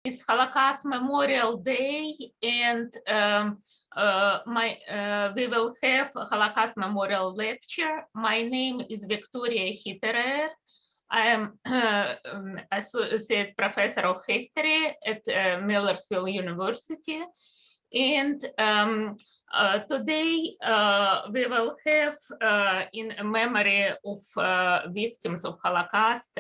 It's Holocaust Memorial Day, and we will have a Holocaust Memorial Lecture. My name is Victoria Hitterer. I am Associate Professor of History at Millersville University. And today we will have, in memory of victims of Holocaust,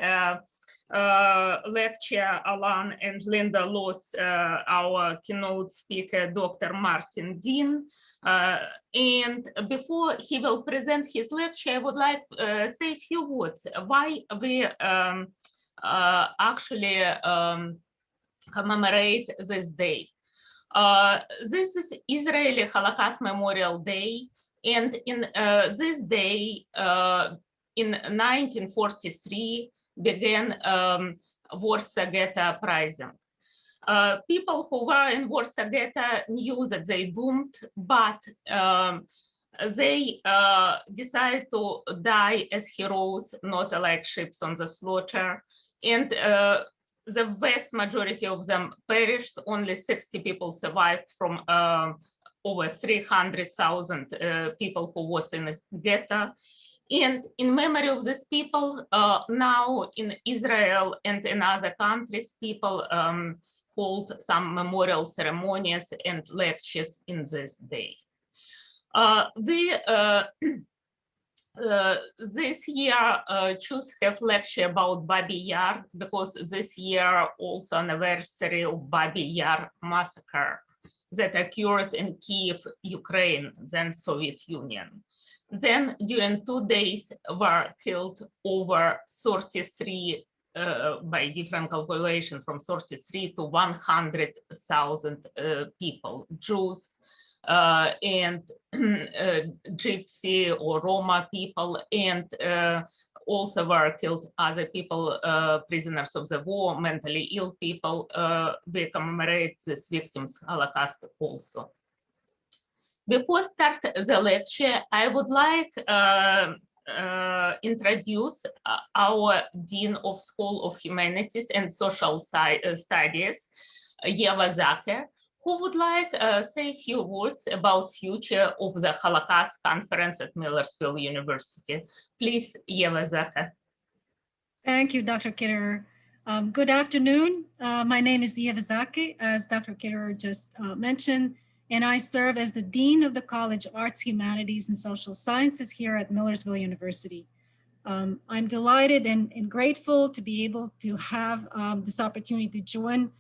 lecture Alan and Linda Loss, our keynote speaker, Dr. Martin Dean. And before he will present his lecture, I would like to say a few words why we actually commemorate this day. This is Israeli Holocaust Memorial Day, and in this day, in 1943, began Warsaw Ghetto Uprising. People who were in Warsaw Ghetto knew that they doomed, but they decided to die as heroes, not like ships on the slaughter. And the vast majority of them perished. Only 60 people survived from over 300,000 people who was in the ghetto. And in memory of these people, now in Israel and in other countries, people hold some memorial ceremonies and lectures in this day. This year choose have lecture about Babyn Yar because this year also anniversary of Babyn Yar massacre that occurred in Kiev, Ukraine, then Soviet Union. Then during 2 days were killed over 33 by different calculations from 33 to 100,000 people, Jews, and Gypsy or Roma people, and also were killed other people, prisoners of the war, mentally ill people. We commemorate these victims of Holocaust also. Before start the lecture, I would like introduce our Dean of School of Humanities and Social Studies, Yeva Zacher, who would like say a few words about future of the Holocaust Conference at Millersville University. Please, Yeva Zacher. Thank you, Dr. Kitterer. Good afternoon. My name is Yeva Zacher, as Dr. Kitterer just mentioned, and I serve as the Dean of the College of Arts, Humanities, and Social Sciences here at Millersville University. I'm delighted and grateful to be able to have this opportunity to join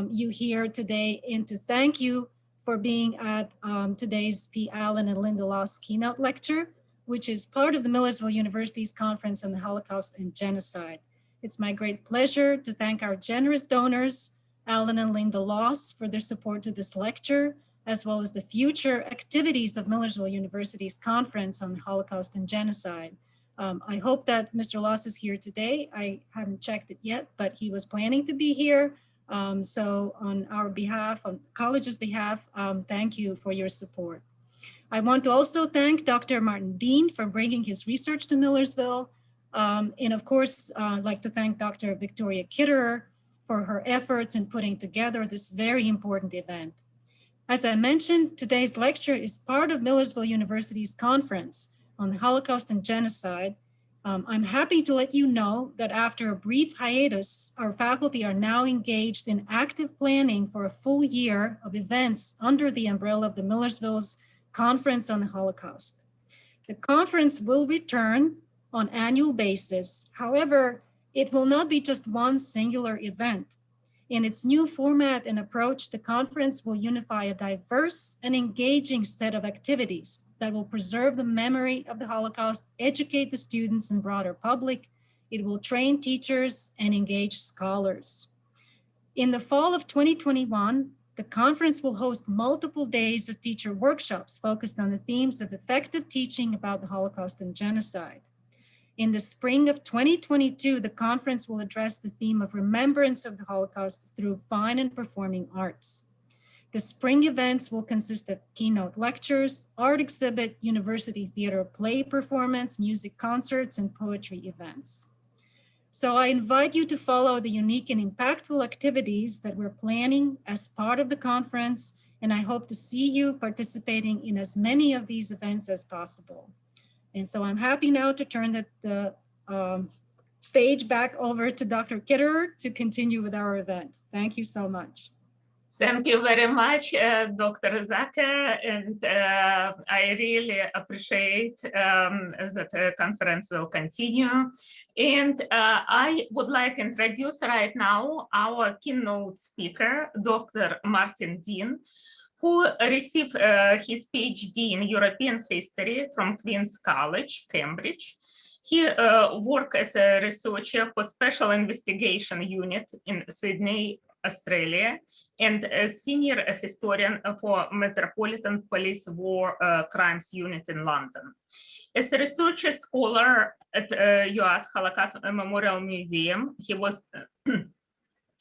you here today and to thank you for being at today's P. Allen and Linda Loss keynote lecture, which is part of the Millersville University's Conference on the Holocaust and Genocide. It's my great pleasure to thank our generous donors, Allen and Linda Loss, for their support to this lecture, as well as the future activities of Millersville University's Conference on the Holocaust and Genocide. I hope that Mr. Loss is here today. I haven't checked it yet, but he was planning to be here. So on our behalf, on the college's behalf, thank you for your support. I want to also thank Dr. Martin Dean for bringing his research to Millersville. And of course, I'd like to thank Dr. Victoria Kitterer for her efforts in putting together this very important event. As I mentioned, today's lecture is part of Millersville University's Conference on the Holocaust and Genocide. I'm happy to let you know that after a brief hiatus, our faculty are now engaged in active planning for a full year of events under the umbrella of the Millersville's Conference on the Holocaust. The conference will return on an annual basis. However, it will not be just one singular event. In its new format and approach, the conference will unify a diverse and engaging set of activities that will preserve the memory of the Holocaust, educate the students and broader public. It will train teachers and engage scholars. In the fall of 2021, the conference will host multiple days of teacher workshops focused on the themes of effective teaching about the Holocaust and genocide. In the spring of 2022, the conference will address the theme of remembrance of the Holocaust through fine and performing arts. The spring events will consist of keynote lectures, art exhibit, university theater play performance, music concerts, and poetry events. So I invite you to follow the unique and impactful activities that we're planning as part of the conference, and I hope to see you participating in as many of these events as possible. And so I'm happy now to turn the stage back over to Dr. Kitterer to continue with our event. Thank you so much. Thank you very much, Dr. Zacher, and I really appreciate that the conference will continue. And I would like to introduce right now our keynote speaker, Dr. Martin Dean, who received his PhD in European history from Queen's College, Cambridge. He worked as a researcher for Special Investigation Unit in Sydney, Australia, and a senior historian for Metropolitan Police War Crimes Unit in London. As a researcher scholar at US Holocaust Memorial Museum, he was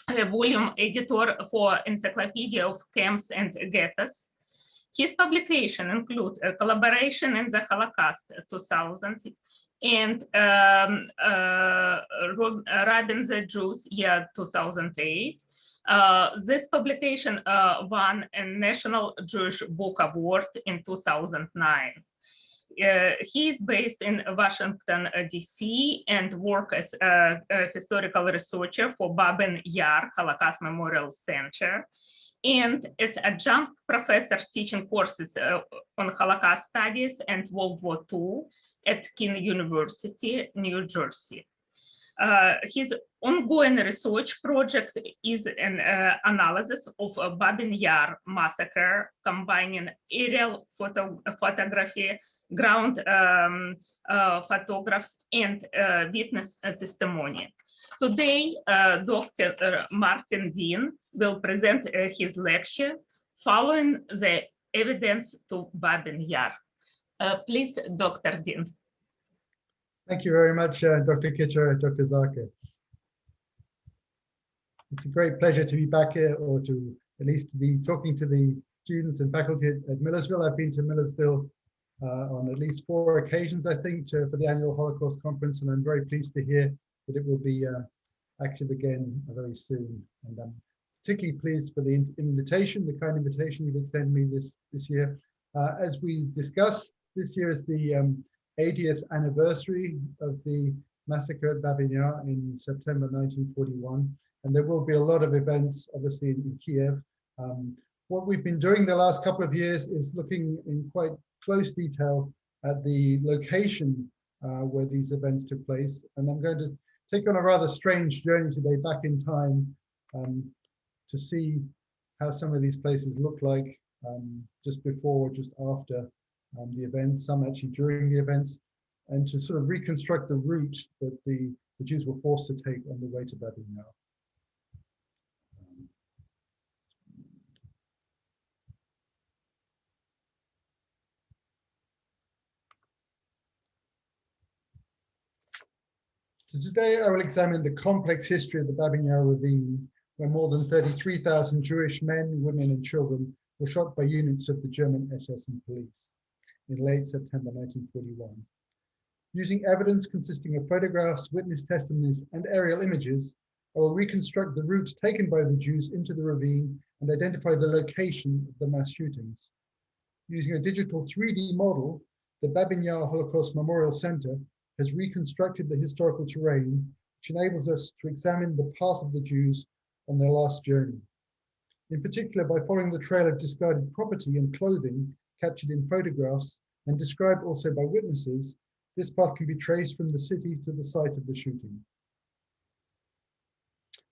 a volume editor for Encyclopedia of Camps and Ghettos. His publications include a Collaboration in the Holocaust 2000 and Robbing the Jews, year 2008. This publication won a National Jewish Book Award in 2009. He is based in Washington, D.C. and works as a historical researcher for Babyn Yar Holocaust Memorial Center, and as adjunct professor teaching courses on Holocaust studies and World War II at King University, New Jersey. His ongoing research project is an analysis of Babyn Yar massacre, combining aerial photography, ground photographs, and witness testimony. Today, Dr. Martin Dean will present his lecture, Following the Evidence to Babyn Yar. Please, Dr. Dean. Thank you very much, Dr. Kitterer and Dr. Zacher. It's a great pleasure to be back here, or to at least be talking to the students and faculty at Millersville. I've been to Millersville on at least 4 occasions, I think, for the annual Holocaust conference, and I'm very pleased to hear that it will be active again very soon. And I'm particularly pleased for the invitation, the kind invitation you've extended me this year. As we discussed, this year is the 80th anniversary of the massacre at Babyn Yar in September 1941, and there will be a lot of events, obviously, in Kiev. What we've been doing the last couple of years is looking in quite close detail at the location where these events took place, and I'm going to take on a rather strange journey today back in time to see how some of these places look like just before or just after the events, some actually during the events, and to sort of reconstruct the route that the Jews were forced to take on the way to Babyn Yar. So today I will examine the complex history of the Babyn Yar ravine, where more than 33,000 Jewish men, women, and children were shot by units of the German SS and police in late September 1941. Using evidence consisting of photographs, witness testimonies, and aerial images, I will reconstruct the route taken by the Jews into the ravine and identify the location of the mass shootings. Using a digital 3D model, the Babyn Yar Holocaust Memorial Center has reconstructed the historical terrain, which enables us to examine the path of the Jews on their last journey. In particular, by following the trail of discarded property and clothing captured in photographs and described also by witnesses, this path can be traced from the city to the site of the shooting.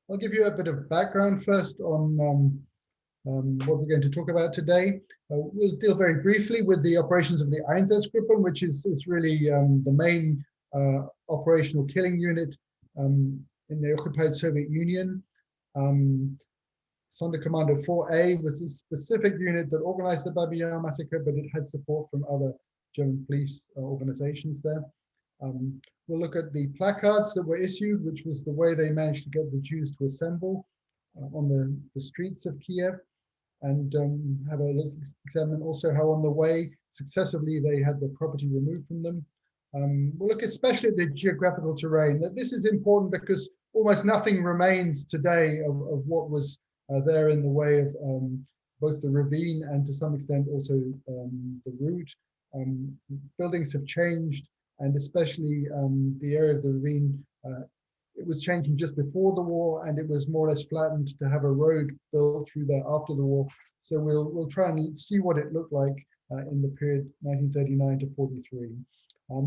I'll give you a bit of background first on what we're going to talk about today. We'll deal very briefly with the operations of the Einsatzgruppen, which is really the main operational killing unit in the occupied Soviet Union. Sonderkommando 4A was a specific unit that organized the Babyn Yar massacre, but it had support from other German police organizations there. We'll look at the placards that were issued, which was the way they managed to get the Jews to assemble on the streets of Kiev, and have a look, examine also how on the way successively they had the property removed from them. We'll look especially at the geographical terrain. That this is important because almost nothing remains today of what was there in the way of both the ravine and to some extent also the route. Buildings have changed, and especially the area of the ravine, it was changing just before the war, and it was more or less flattened to have a road built through there after the war. So we'll try and see what it looked like in the period 1939 to 43.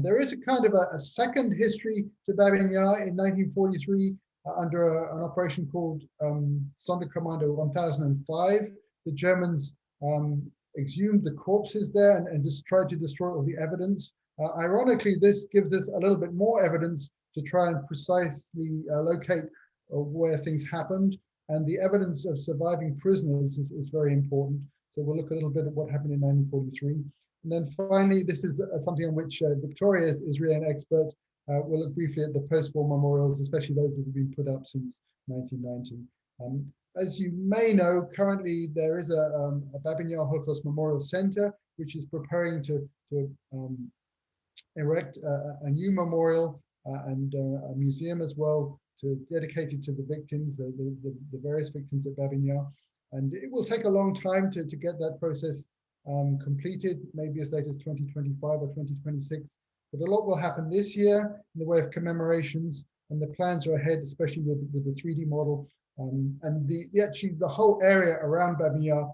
There is a kind of a second history to Babyn Yar in 1943 under an operation called Sonderkommando 1005. The Germans exhumed the corpses there and just tried to destroy all the evidence. Ironically, this gives us a little bit more evidence to try and precisely locate where things happened. And the evidence of surviving prisoners is very important. So we'll look a little bit at what happened in 1943. And then finally, this is something on which Victoria is really an expert. We'll look briefly at the post-war memorials, especially those that have been put up since 1990. As you may know, currently there is a Babyn Yar Holocaust Memorial Center, which is preparing to erect a new memorial and a museum as well, dedicated to the victims, the various victims at Babyn Yar. And it will take a long time to get that process completed, maybe as late as 2025 or 2026. But a lot will happen this year in the way of commemorations, and the plans are ahead, especially with the 3D model. And actually the whole area around Babyn Yar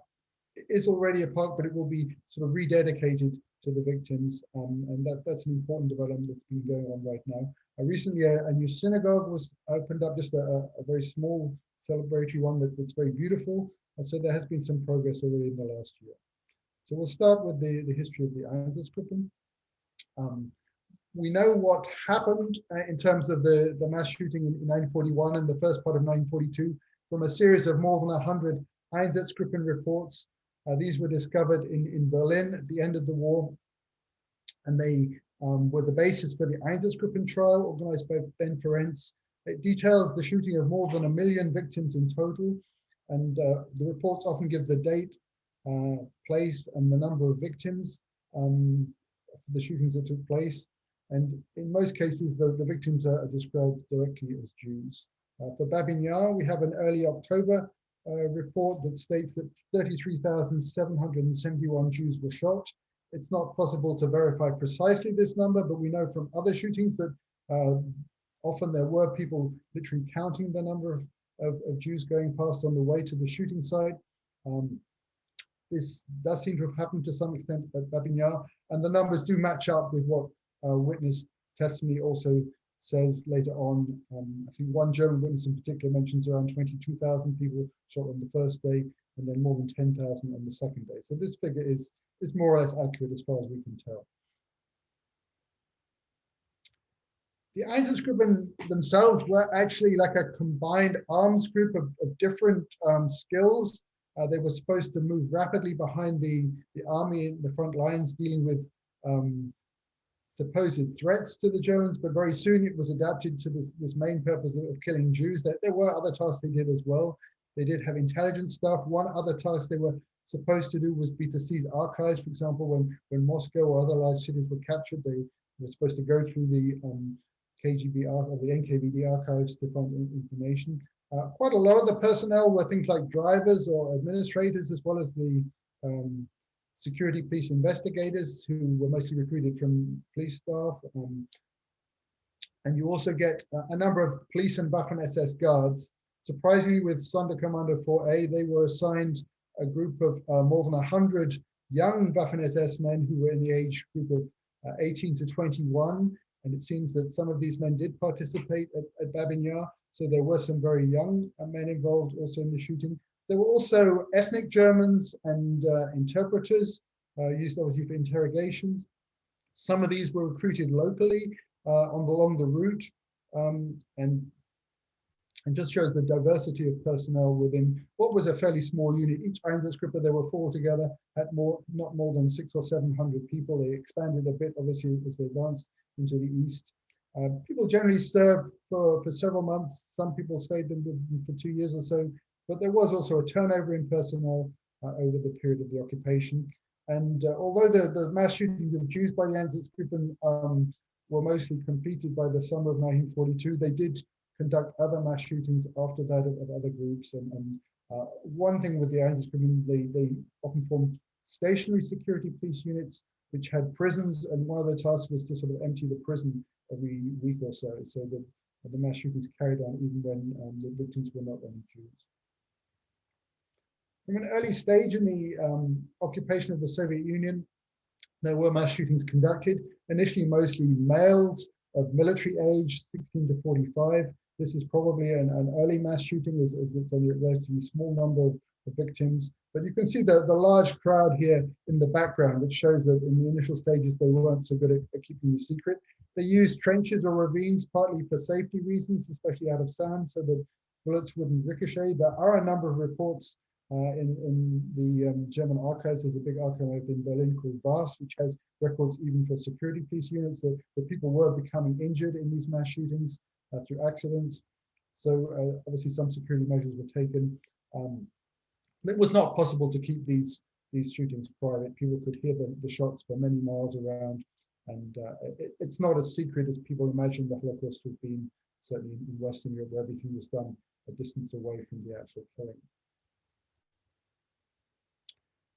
is already a park, but it will be sort of rededicated to the victims. And that's an important development that's been going on right now. Recently, a new synagogue was opened up, just a very small celebratory one that's very beautiful. And so there has been some progress already in the last year. So we'll start with the history of the Einsatzgruppen. We know what happened in terms of the mass shooting in 1941 and the first part of 1942 from a series of more than 100 Einsatzgruppen reports. These were discovered in Berlin at the end of the war, and they were the basis for the Einsatzgruppen trial organized by Ben Ferencz. It details the shooting of more than 1 million victims in total, and the reports often give the date, place, and the number of victims for the shootings that took place. And in most cases, the victims are described directly as Jews. For Babyn Yar, we have an early October report that states that 33,771 Jews were shot. It's not possible to verify precisely this number, but we know from other shootings that often there were people literally counting the number of Jews going past on the way to the shooting site. This does seem to have happened to some extent at Babyn Yar, and the numbers do match up with what witness testimony also says later on. I think one German witness in particular mentions around 22,000 people shot on the first day, and then more than 10,000 on the second day. So this figure is more or less accurate as far as we can tell. The Einsatzgruppen themselves were actually like a combined arms group of different skills. They were supposed to move rapidly behind the army in the front lines, dealing with supposed threats to the Germans, but very soon it was adapted to this main purpose of killing Jews. There were other tasks they did as well. They did have intelligence stuff. One other task they were supposed to do was be to seize archives. For example, when Moscow or other large cities were captured, they were supposed to go through the KGB or the NKVD archives to find information. Quite a lot of the personnel were things like drivers or administrators, as well as the security police investigators, who were mostly recruited from police staff. And you also get a number of police and Waffen-SS guards. Surprisingly, with Sonderkommando 4A, they were assigned a group of more than 100 young Waffen-SS men who were in the age group of 18 to 21. And it seems that some of these men did participate at Babyn Yar. So there were some very young men involved also in the shooting. There were also ethnic Germans and interpreters used obviously for interrogations. Some of these were recruited locally along the route, and just shows the diversity of personnel within what was a fairly small unit. Each Einsatzgruppe, there were 4 together, had not more than 600 or 700 people. They expanded a bit, obviously, as they advanced into the east. People generally served for several months. Some people stayed with them for 2 years or so, but there was also a turnover in personnel over the period of the occupation. And although the mass shootings of Jews by the Einsatzgruppen were mostly completed by the summer of 1942. They did conduct other mass shootings after that of other groups. And one thing with the Einsatzgruppen, they often formed stationary security police units, which had prisons, and one of the tasks was to sort of empty the prison every week or so, so that the mass shootings carried on even when the victims were not only Jews. From an early stage in the occupation of the Soviet Union, there were mass shootings conducted, initially mostly males of military age, 16 to 45. This is probably an early mass shooting, as it's only a relatively small number of victims. But you can see the large crowd here in the background, which shows that in the initial stages, they weren't so good at keeping the secret. They used trenches or ravines, partly for safety reasons, especially out of sand, so that bullets wouldn't ricochet. There are a number of reports in the German archives. There's a big archive in Berlin called VAS, which has records even for security police units, that people were becoming injured in these mass shootings through accidents. So obviously some security measures were taken. It was not possible to keep these shootings private. People could hear the shots for many miles around. And it's not as secret as people imagine the Holocaust to have been, certainly in Western Europe, where everything was done a distance away from the actual killing.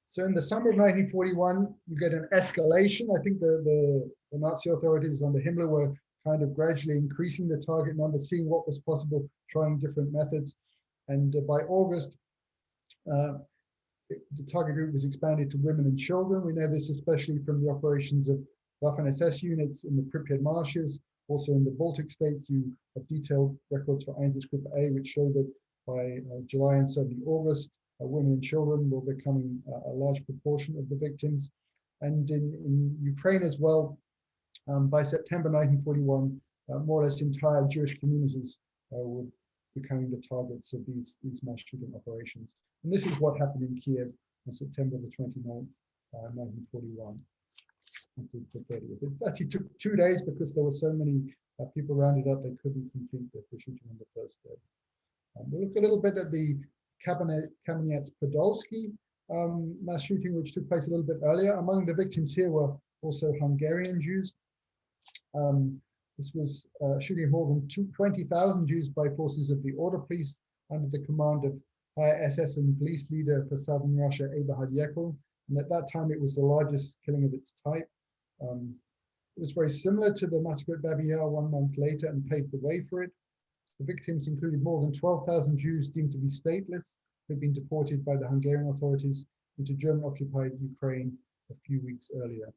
So in the summer of 1941, you get an escalation. I think the Nazi authorities under Himmler were kind of gradually increasing the target number, seeing what was possible, trying different methods. And by August, the target group was expanded to women and children. We know this especially from the operations of Waffen-SS units in the Pripyat marshes. Also in the Baltic states, you have detailed records for Einsatzgruppe A, which show that by July and certainly August, women and children were becoming a large proportion of the victims. And in Ukraine as well, by September 1941, more or less entire Jewish communities were becoming the targets of these mass shooting operations. And this is what happened in Kiev on September the 29th, 1941. The 30th. It actually took 2 days because there were so many people rounded up, they couldn't complete the shooting on the first day. We'll look a little bit at the Kamenets-Podolsky mass shooting, which took place a little bit earlier. Among the victims here were also Hungarian Jews. This was shooting of more than 20,000 Jews by forces of the Order Police under the command of high SS and police leader for Southern Russia, Eberhard Jekyll. And at that time, it was the largest killing of its type. It was very similar to the massacre at Babyn Yar 1 month later and paved the way for it. The victims included more than 12,000 Jews deemed to be stateless, who had been deported by the Hungarian authorities into German-occupied Ukraine a few weeks earlier.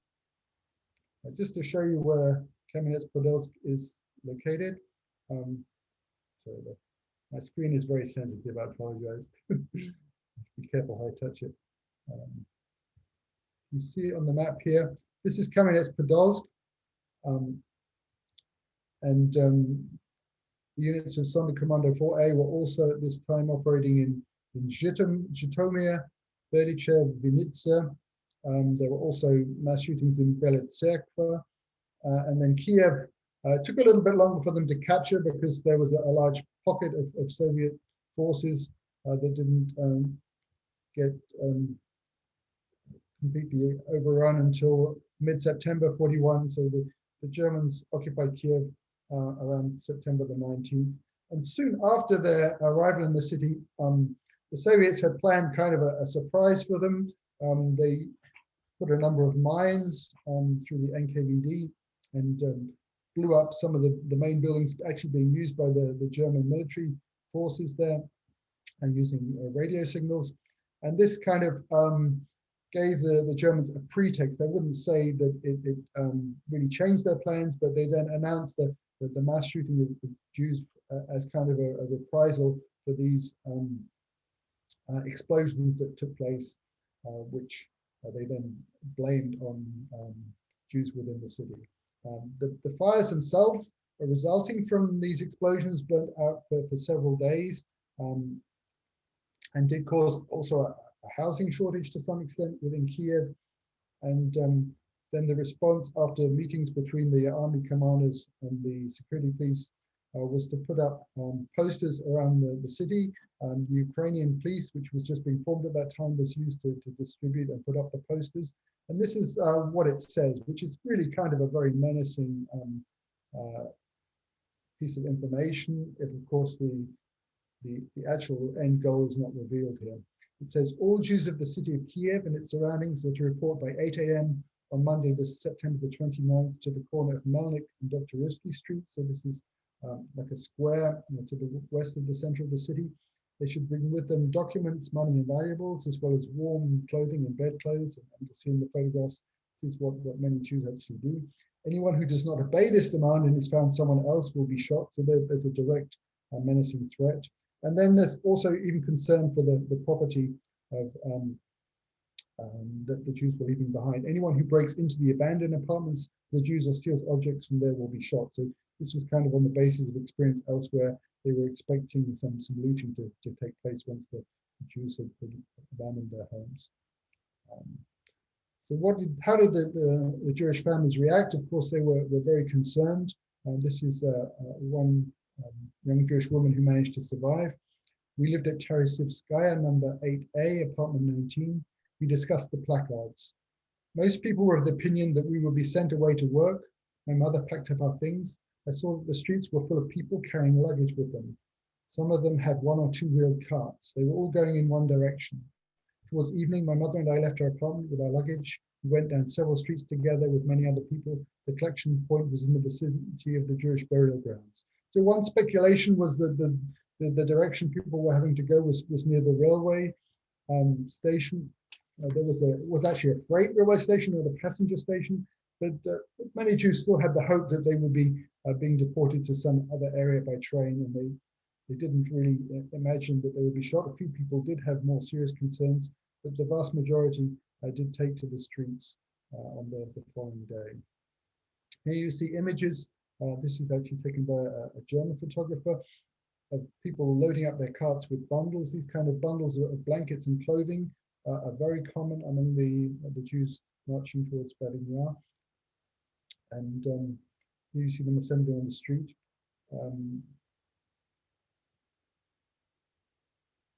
Just to show you where Kamenets-Podolsky is located. My screen is very sensitive, I apologize. Be careful how I touch it. You see it on the map here. This is Kamenets-Podolsk. The units of Sonderkommando 4A were also at this time operating in Zhytomyr, Berdichev, Vinnytsia. There were also mass shootings in Belotserkva. And then Kiev took a little bit longer for them to capture because there was a large pocket of Soviet forces that didn't get completely overrun until mid-September 41. So the Germans occupied Kiev around September the 19th. And soon after their arrival in the city, the Soviets had planned kind of a surprise for them. They put a number of mines through the NKVD and blew up some of the main buildings actually being used by the German military forces there and using radio signals. And this kind of gave the Germans a pretext. They wouldn't say that it really changed their plans, but they then announced that the mass shooting of Jews as kind of a reprisal for these explosions that took place, which they then blamed on Jews within the city. The fires themselves resulting from these explosions burnt out for several days and did cause also a housing shortage to some extent within Kiev. And then the response after meetings between the army commanders and the security police was to put up posters around the city The Ukrainian police, which was just being formed at that time, was used to distribute and put up the posters. And this is what it says, which is really kind of a very menacing piece of information, if of course the actual end goal is not revealed here. It says, all Jews of the city of Kiev and its surroundings are to report by 8 a.m. on Monday, September the 29th, to the corner of Melnik and Dr. Ruski Street. So this is like a square, to the west of the center of the city. They should bring with them documents, money, and valuables, as well as warm clothing and bedclothes. And to see in the photographs, this is what many Jews actually do. Anyone who does not obey this demand and is found someone else will be shot. So there's a direct menacing threat. And then there's also even concern for the property of that the Jews were leaving behind. Anyone who breaks into the abandoned apartments, the Jews, or steals objects from there will be shot. So this was kind of on the basis of experience elsewhere. They were expecting some looting to take place once the Jews had abandoned their homes. So how did the Jewish families react? Of course, they were very concerned. This is one young Jewish woman who managed to survive. We lived at Teresivskaya, number 8A, apartment 19. We discussed the placards. Most people were of the opinion that we would be sent away to work. My mother packed up our things. I saw that the streets were full of people carrying luggage with them. Some of them had 1- or 2-wheeled carts. They were all going in one direction. Towards evening, my mother and I left our apartment with our luggage. We went down several streets together with many other people. The collection point was in the vicinity of the Jewish burial grounds. So one speculation was that the direction people were having to go was near the railway station. There was actually a freight railway station or a passenger station, but many Jews still had the hope that they would be being deported to some other area by train, and they didn't really imagine that they would be shot. A few people did have more serious concerns, but the vast majority did take to the streets on the following day. Here you see images. This is actually taken by a German photographer of people loading up their carts with bundles. These kind of bundles of blankets and clothing are very common among the Jews marching towards Babyn Yar. And you see them assembling on the street.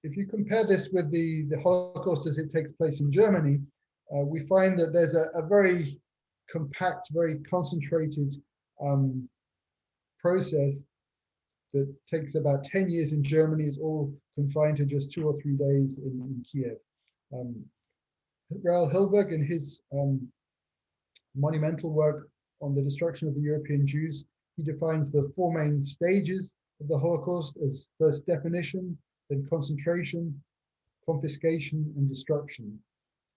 If you compare this with the Holocaust as it takes place in Germany, we find that there's a very compact, very concentrated process that takes about 10 years in Germany, is all confined to just 2 or 3 days in Kiev. Raoul Hilberg, in his monumental work on the destruction of the European Jews, he defines the 4 main stages of the Holocaust as first definition, then concentration, confiscation, and destruction.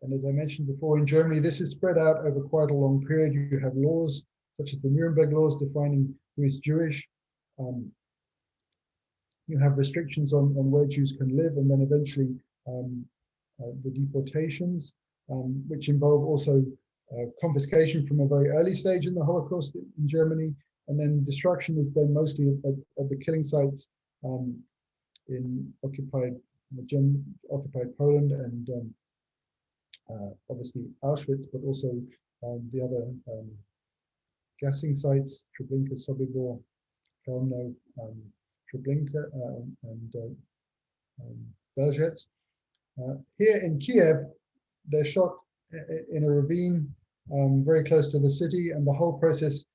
And as I mentioned before, in Germany, this is spread out over quite a long period. You have laws such as the Nuremberg laws defining who is Jewish. You have restrictions on where Jews can live, and then eventually the deportations, which involve also confiscation from a very early stage in the Holocaust in Germany, and then destruction is then mostly at the killing sites in occupied Poland and obviously Auschwitz, but also the other gassing sites, Treblinka, Sobibor, Chełmno, Treblinka, and Belzec. Here in Kiev, they're shot in a ravine very close to the city, and the whole process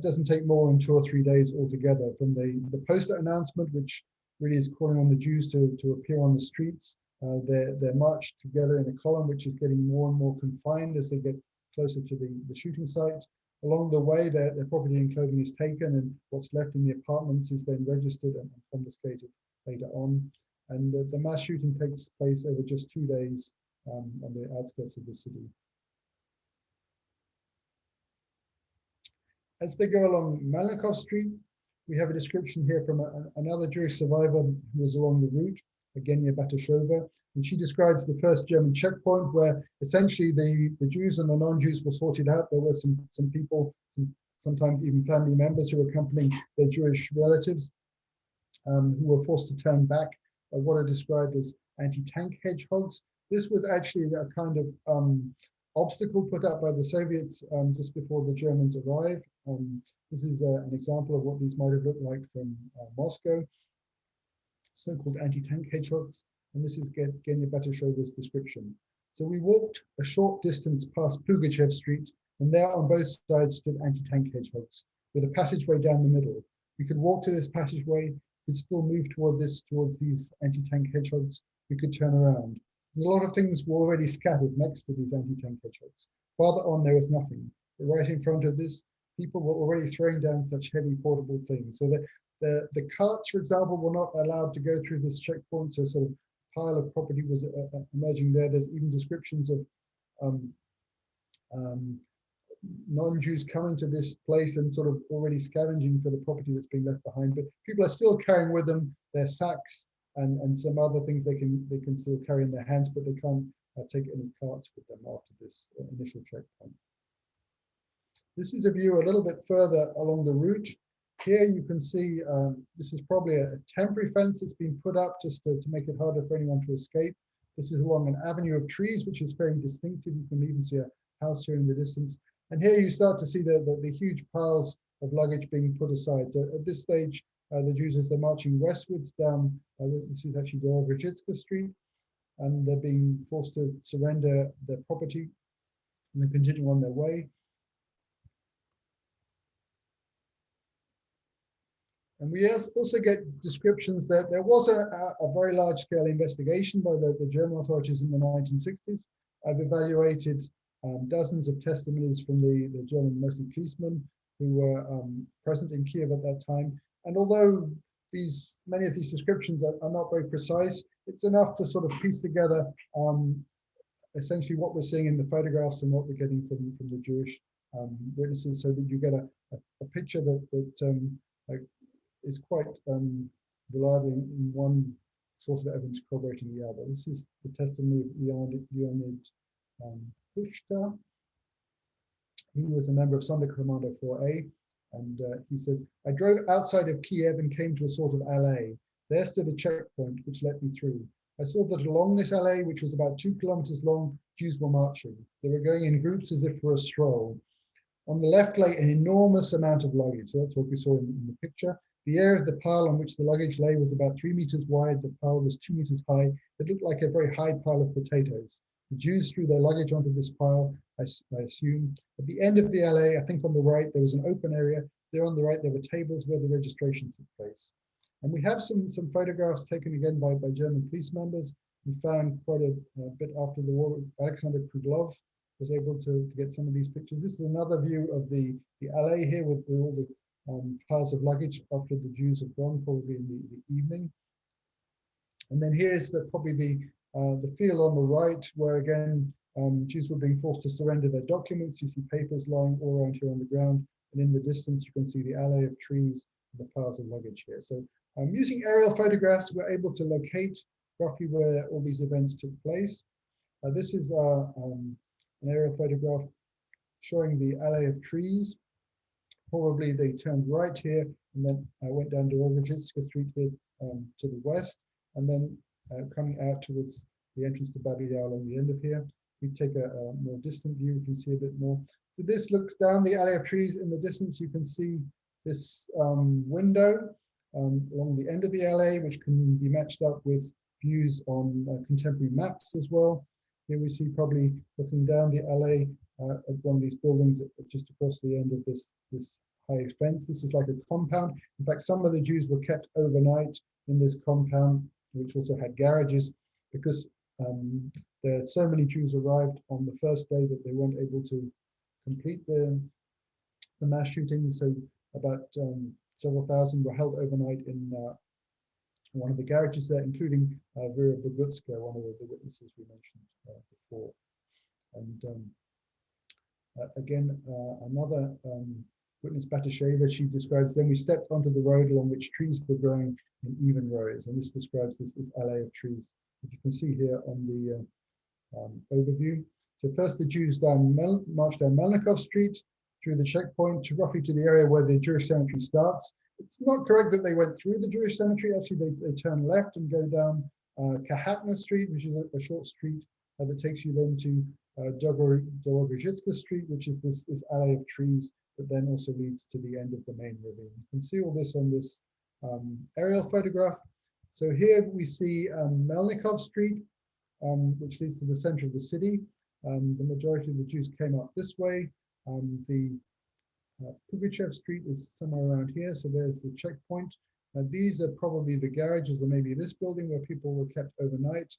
doesn't take more than 2 or 3 days altogether. From the poster announcement, which really is calling on the Jews to appear on the streets, they're marched together in a column, which is getting more and more confined as they get closer to the shooting site. Along the way, their property and clothing is taken, and what's left in the apartments is then registered and confiscated later on. And the mass shooting takes place over just 2 days on the outskirts of the city. As they go along Melnikov Street, we have a description here from another Jewish survivor who was along the route, Evgenia Batashova, and she describes the first German checkpoint where essentially the Jews and the non-Jews were sorted out. There were some people, sometimes even family members, who were accompanying their Jewish relatives, who were forced to turn back at what are described as anti-tank hedgehogs. This was actually a kind of obstacle put up by the Soviets just before the Germans arrived. This is an example of what these might have looked like from Moscow. so-called anti-tank hedgehogs. And this is Genia Batashova's description. So we walked a short distance past Pugachev Street, and there on both sides stood anti-tank hedgehogs with a passageway down the middle. We could walk to this passageway, could still move towards these anti-tank hedgehogs. We could turn around. And a lot of things were already scattered next to these anti-tank hedgehogs. Farther on, there was nothing. But right in front of this, people were already throwing down such heavy portable things. So that the carts, for example, were not allowed to go through this checkpoint. So sort of pile of property was emerging there. There's even descriptions of non-Jews coming to this place and sort of already scavenging for the property that's being left behind. But people are still carrying with them their sacks and some other things they can still carry in their hands, but they can't take any carts with them after this initial checkpoint. This is a view a little bit further along the route. Here you can see this is probably a temporary fence that's been put up just to make it harder for anyone to escape. This is along an avenue of trees, which is very distinctive. You can even see a house here in the distance. And here you start to see the huge piles of luggage being put aside. So at this stage, the Jews, as they're marching westwards down, this is actually Dorogozhitska Street, and they're being forced to surrender their property, and they're continuing on their way. And we also get descriptions that there was a very large-scale investigation by the German authorities in the 1960s. I've evaluated dozens of testimonies from the German, mostly policemen, who were present in Kiev at that time. And although many of these descriptions are not very precise, it's enough to sort of piece together essentially what we're seeing in the photographs and what we're getting from the Jewish witnesses, so that you get a picture that is quite reliable in one source of evidence corroborating the other. This is the testimony of Leonid Pushka. He was a member of Sonderkommando 4A, and he says, "I drove outside of Kiev and came to a sort of alley. There stood a checkpoint which let me through. I saw that along this alley, which was about 2 kilometers long, Jews were marching. They were going in groups as if for a stroll. On the left lay an enormous amount of luggage." So that's what we saw in the picture. "The area of the pile on which the luggage lay was about 3 meters wide. The pile was 2 meters high. It looked like a very high pile of potatoes. The Jews threw their luggage onto this pile, I assume. At the end of the alley, I think on the right, there was an open area. There on the right, there were tables where the registration took place." And we have some photographs taken again by German police members. We found quite a bit after the war. Alexander Kruglov was able to get some of these pictures. This is another view of the alley here with all the piles of luggage after the Jews have gone, probably in the evening. And then here's probably the field on the right, where again, Jews were being forced to surrender their documents. You see papers lying all around here on the ground. And in the distance, you can see the alley of trees and the piles of luggage here. So using aerial photographs, we're able to locate roughly where all these events took place. This is an aerial photograph showing the alley of trees. Probably they turned right here, and then I went down to Dorogozhitska Street here to the west, and then coming out towards the entrance to Babyn Yar along the end of here. We take a more distant view, you can see a bit more. So this looks down the alley of trees. In the distance, you can see this window along the end of the alley, which can be matched up with views on contemporary maps as well. Here we see, probably looking down the alley, of one of these buildings just across the end of this high fence. This is like a compound. In fact, some of the Jews were kept overnight in this compound, which also had garages, because there so many Jews arrived on the first day that they weren't able to complete the mass shooting. So about several thousand were held overnight in one of the garages there, including Vera Bogutska, one of the witnesses we mentioned before. And again, another witness, Batasheva, she describes, "Then we stepped onto the road along which trees were growing in even rows." And this describes this alley of trees that you can see here on the overview. So first the Jews marched down Melnikov Street through the checkpoint to roughly to the area where the Jewish cemetery starts. It's not correct that they went through the Jewish cemetery. Actually, they turn left and go down Kahatna Street, which is a short street that takes you then to Dorogozhitska Street, which is this alley of trees that then also leads to the end of the main ravine. You can see all this on this aerial photograph. So here we see Melnikov Street, which leads to the center of the city. The majority of the Jews came up this way. The Pugachev Street is somewhere around here, so there's the checkpoint. These are probably the garages, or maybe this building where people were kept overnight.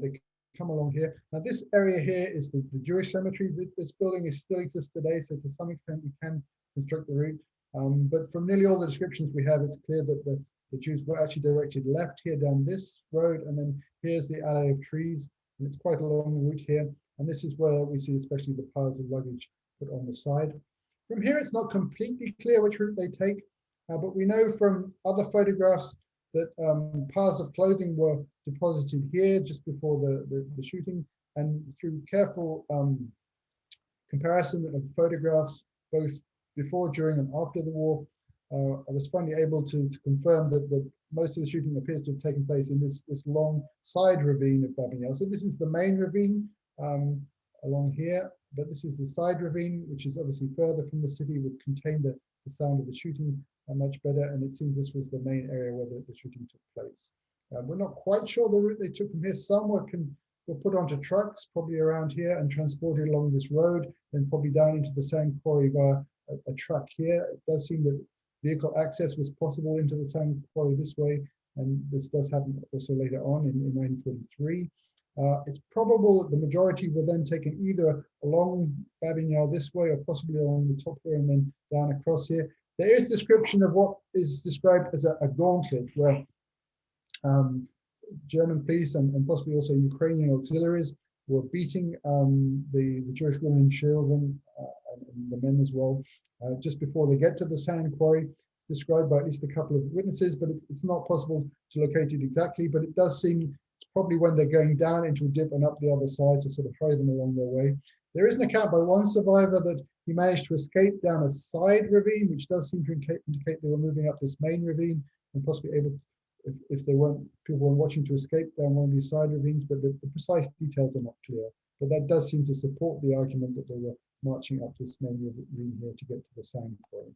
They come along here. Now this area here is the Jewish cemetery. This building still exists today, so to some extent we can construct the route. But from nearly all the descriptions we have, it's clear that the Jews were actually directed left here down this road, and then here's the alley of trees, and it's quite a long route here. And this is where we see especially the piles of luggage put on the side. From here, it's not completely clear which route they take, but we know from other photographs that piles of clothing were deposited here just before the shooting, and through careful comparison of photographs, both before, during, and after the war, I was finally able to confirm that most of the shooting appears to have taken place in this long side ravine of Babyn Yar. So this is the main ravine along here, but this is the side ravine, which is obviously further from the city, would contain the sound of the shooting much better, and it seems this was the main area where the shooting took place. We're not quite sure the route they took from here. Some were put onto trucks, probably around here, and transported along this road, then probably down into the sand quarry via a truck here. It does seem that vehicle access was possible into the sand quarry this way, and this does happen also later on in 1943. It's probable that the majority were then taken either along Babyn Yar this way, or possibly along the top here and then down across here. There is description of what is described as a gauntlet, where German police and possibly also Ukrainian auxiliaries were beating the Jewish women and children and the men as well, just before they get to the sand quarry. It's described by at least a couple of witnesses, but it's not possible to locate it exactly, but it does seem it's probably when they're going down into a dip and up the other side to sort of hurry them along their way. There is an account by one survivor that he managed to escape down a side ravine, which does seem to indicate they were moving up this main ravine and possibly able, if they weren't, people weren't watching, to escape down one of these side ravines, but the precise details are not clear. But that does seem to support the argument that they were marching up this main ravine here to get to the sand quarry.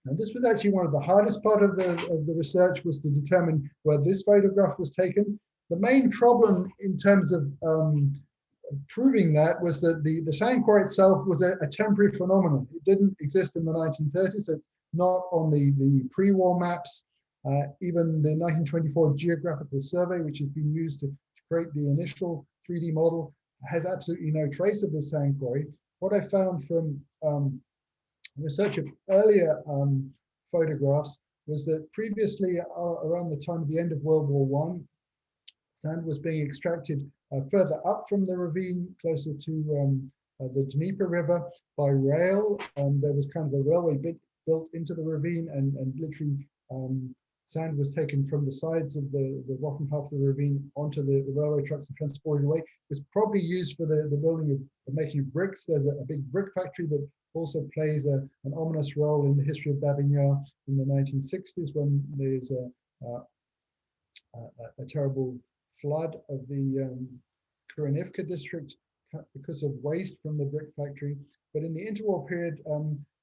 And this was actually one of the hardest part of the research, was to determine where this photograph was taken. The main problem in terms of proving that was that the sand quarry itself was a temporary phenomenon. It didn't exist in the 1930s, so it's not on the pre-war maps. Even the 1924 geographical survey, which has been used to create the initial 3D model, has absolutely no trace of the sand quarry. What I found from research of earlier photographs was that previously, around the time of the end of World War I, sand was being extracted further up from the ravine, closer to the Dnieper River by rail. There was kind of a railway bit built into the ravine, and literally sand was taken from the sides of the bottom half of the ravine onto the railway trucks and transported away. It was probably used for the building of making bricks. There's a big brick factory that also plays an ominous role in the history of Babyn Yar in the 1960s, when there's a terrible flood of the Kurenivka district because of waste from the brick factory. But in the interwar period,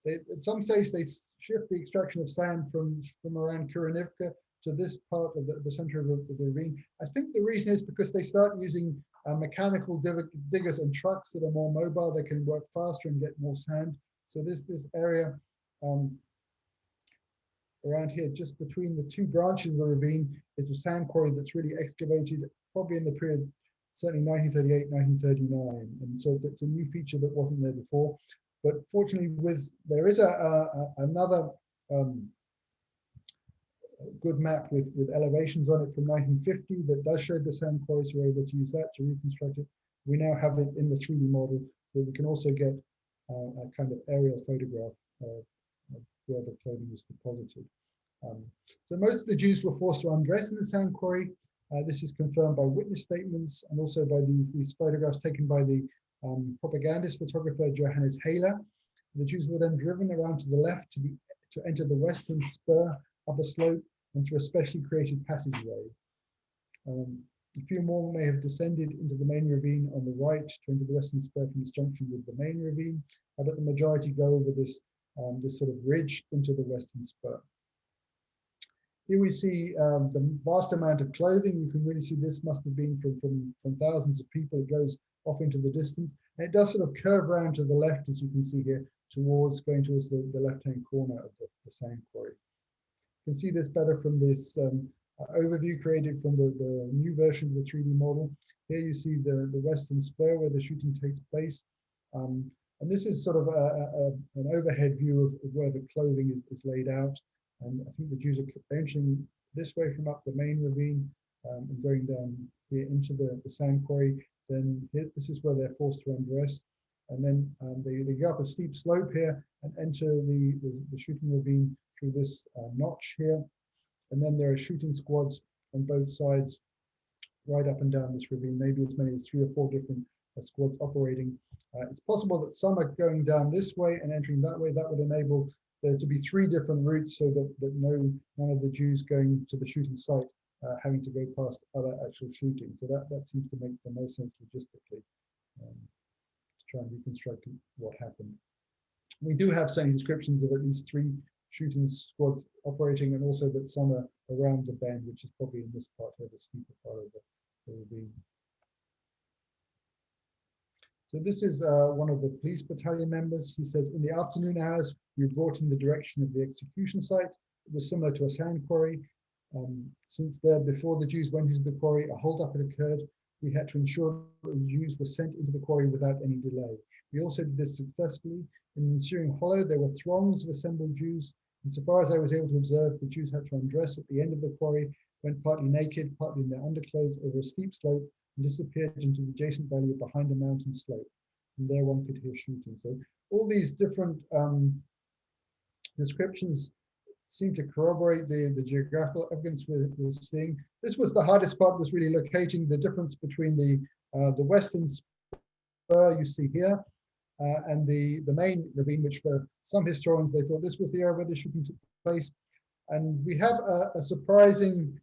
at some stage they shift the extraction of sand from around Kurenivka to this part of the center of the ravine. I think the reason is because they start using mechanical diggers and trucks that are more mobile. They can work faster and get more sand. So this area around here, just between the two branches of the ravine, is a sand quarry that's really excavated probably in the period, certainly 1938, 1939. And so it's a new feature that wasn't there before. But fortunately, there is another good map with elevations on it from 1950 that does show the sand quarry, so we're able to use that to reconstruct it. We now have it in the 3D model, so we can also get a kind of aerial photograph of where the clothing was deposited. So most of the Jews were forced to undress in the sand quarry. This is confirmed by witness statements and also by these photographs taken by the propagandist photographer Johannes Haler. The Jews were then driven around to the left to enter the western spur up a slope and through a specially created passageway. A few more may have descended into the main ravine on the right to enter the western spur from its junction with the main ravine, but the majority go over this sort of ridge into the western spur. Here we see the vast amount of clothing. You can really see this must have been from thousands of people. It goes off into the distance. And it does sort of curve around to the left, as you can see here, going towards the left-hand corner of the sand quarry. You can see this better from this overview created from the new version of the 3D model. Here you see the western spur where the shooting takes place. And this is sort of an overhead view of where the clothing is laid out. And I think the Jews are entering this way from up the main ravine and going down here into the sand quarry. Then this is where they're forced to undress. And then they go up a steep slope here and enter the shooting ravine through this notch here. And then there are shooting squads on both sides, right up and down this ravine, maybe as many as 3 or 4 different squads operating. It's possible that some are going down this way and entering that way. That would enable there to be 3 different routes so that none of the Jews going to the shooting site having to go past other actual shooting. So that seems to make the most sense logistically to try and reconstruct what happened. We do have some descriptions of at least 3 shooting squads operating, and also that some are around the bend, which is probably in this part here, the steeper part of the ravine. So this is one of the police battalion members. He says, in the afternoon hours, we were brought in the direction of the execution site. It was similar to a sand quarry. Since there, before the Jews went into the quarry, a holdup had occurred. We had to ensure that the Jews were sent into the quarry without any delay. We also did this successfully. In the ensuing hollow, there were throngs of assembled Jews. And so far as I was able to observe, the Jews had to undress at the end of the quarry, went partly naked, partly in their underclothes over a steep slope, and disappeared into the adjacent valley behind a mountain slope. From there, one could hear shooting. So all these different descriptions seem to corroborate the geographical evidence we're seeing. This was the hardest part, was really locating the difference between the western spur you see here and the main ravine, which for some historians, they thought this was the area where the shooting took place. And we have a surprising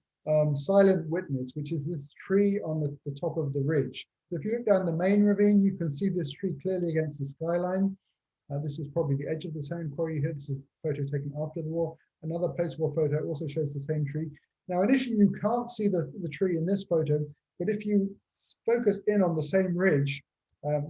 silent witness, which is this tree on the top of the ridge. So if you look down the main ravine, you can see this tree clearly against the skyline. This is probably the edge of the sand quarry here. This is a photo taken after the war. Another post-war photo also shows the same tree. Now, initially, you can't see the tree in this photo, but if you focus in on the same ridge,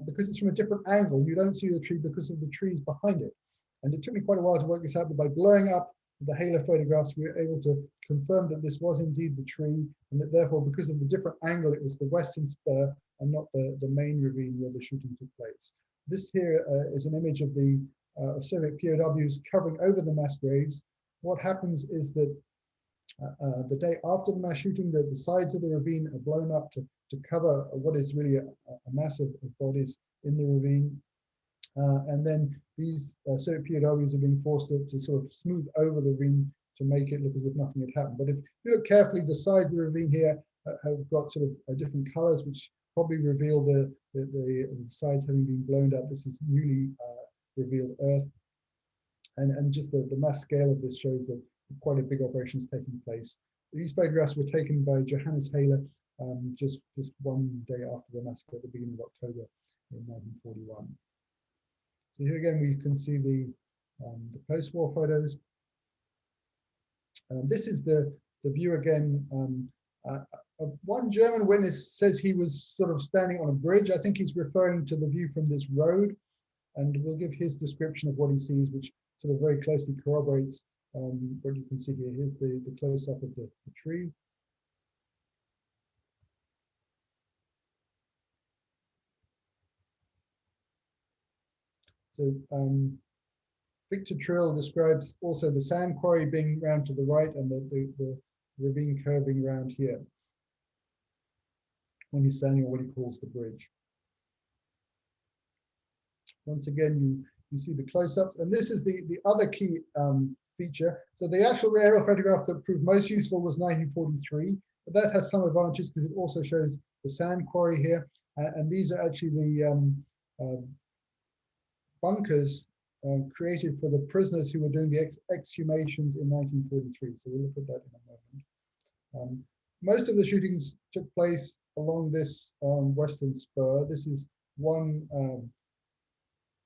because it's from a different angle, you don't see the tree because of the trees behind it. And it took me quite a while to work this out, but by blowing up the halo photographs, we were able to confirm that this was indeed the tree, and that therefore, because of the different angle, it was the western spur and not the main ravine where the shooting took place. This here is an image of the Soviet POWs covering over the mass graves. What happens is that the day after the mass shooting, the sides of the ravine are blown up to cover what is really a mass of bodies in the ravine. And then these Soviet POWs are being forced to sort of smooth over the ravine to make it look as if nothing had happened. But if you look carefully, the sides of the ravine here have got sort of different colors, which probably reveal the sides having been blown up. This is newly revealed earth. And just the mass scale of this shows that quite a big operation is taking place. These photographs were taken by Johannes Haller just one day after the massacre at the beginning of October in 1941. So here again, we can see the post-war photos. This is the view again. One German witness says he was sort of standing on a bridge. I think he's referring to the view from this road, and we'll give his description of what he sees, which sort of very closely corroborates what you can see here. Here's the close-up of the tree. So Victor Trill describes also the sand quarry being round to the right and the ravine curving round here when he's standing on what he calls the bridge. Once again, you see the close-ups, and this is the other key feature. So the actual aerial photograph that proved most useful was 1943, but that has some advantages because it also shows the sand quarry here, and these are actually the bunkers created for the prisoners who were doing the exhumations in 1943. So we'll look at that in a moment. Most of the shootings took place along this western spur. This is one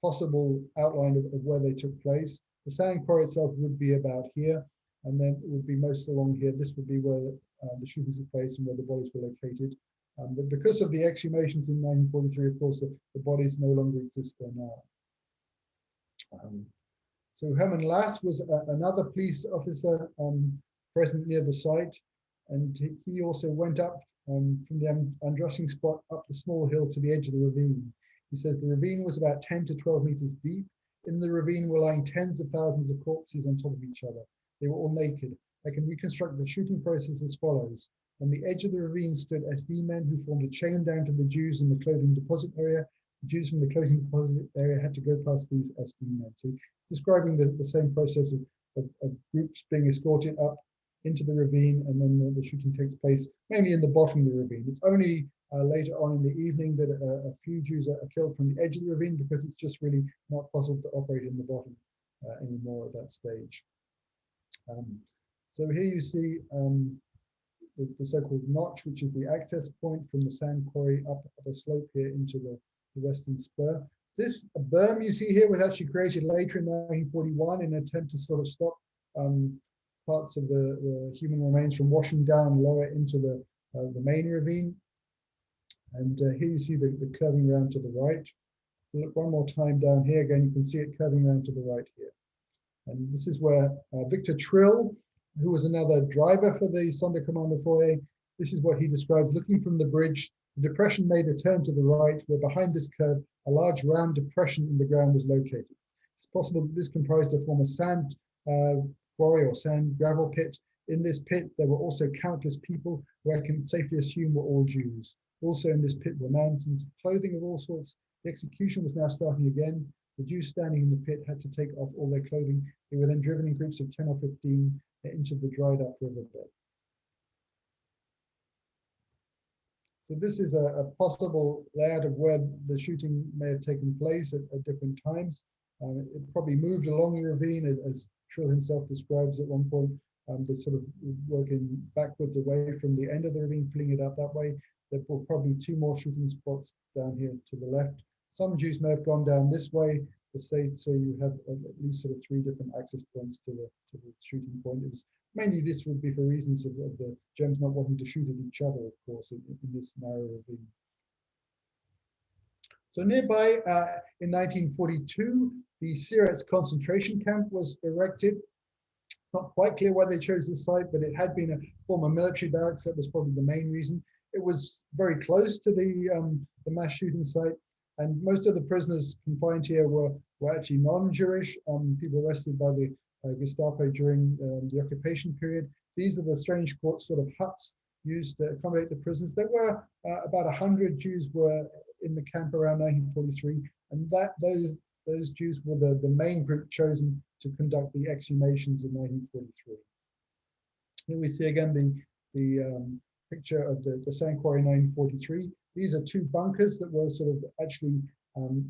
possible outline of where they took place. The sand quarry itself would be about here. and then it would be most along here. This would be where the shootings took place and where the bodies were located. But because of the exhumations in 1943, of course, the bodies no longer exist there now. So Herman Lass was another police officer present near the site, and he also went up from the undressing spot up the small hill to the edge of the ravine. He says the ravine was about 10 to 12 meters deep. In the ravine were lying tens of thousands of corpses on top of each other. They were all naked. I can reconstruct the shooting process as follows. On the edge of the ravine stood SD men who formed a chain down to the Jews in the clothing deposit area. The Jews from the clothing deposit area had to go past these SD men. So it's describing the same process of groups being escorted up into the ravine, and then the shooting takes place mainly in the bottom of the ravine. It's only later on in the evening that a few Jews are killed from the edge of the ravine, because it's just really not possible to operate in the bottom anymore at that stage. So here you see the so-called notch, which is the access point from the sand quarry up a slope here into the western spur. This berm you see here was actually created later in 1941 in an attempt to sort of stop parts of the human remains from washing down lower into the main ravine. And here you see the curving round to the right. Look one more time down here again, you can see it curving around to the right here. And this is where Victor Trill, who was another driver for the Sonderkommando Foyer, this is what he describes. Looking from the bridge, the depression made a turn to the right, where behind this curve, a large round depression in the ground was located. It's possible that this comprised a former sand quarry or sand gravel pit. In this pit, there were also countless people who I can safely assume were all Jews. Also in this pit were mountains of clothing of all sorts. The execution was now starting again. The Jews standing in the pit had to take off all their clothing. They were then driven in groups of 10 or 15 into the dried up riverbed. So this is a possible layout of where the shooting may have taken place at different times. It probably moved along the ravine, as Trill himself describes at one point. They sort of working backwards away from the end of the ravine, filling it up that way. There were probably two more shooting spots down here to the left. Some Jews may have gone down this way, so you have at least sort of three different access points to the shooting point. It was mainly this would be for reasons of the Germans not wanting to shoot at each other, of course, in this narrow ravine. So nearby, in 1942, the Sieretz concentration camp was erected. It's not quite clear why they chose this site, but it had been a former military barracks. That was probably the main reason. It was very close to the mass shooting site, and most of the prisoners confined here were actually non-Jewish, people arrested by the Gestapo during the occupation period. These are the strange sort of huts used to accommodate the prisoners. There were about 100 Jews were in the camp around 1943, and those Jews were the main group chosen to conduct the exhumations in 1943. Here we see again the picture of the sand quarry in 1943. These are two bunkers that were sort of actually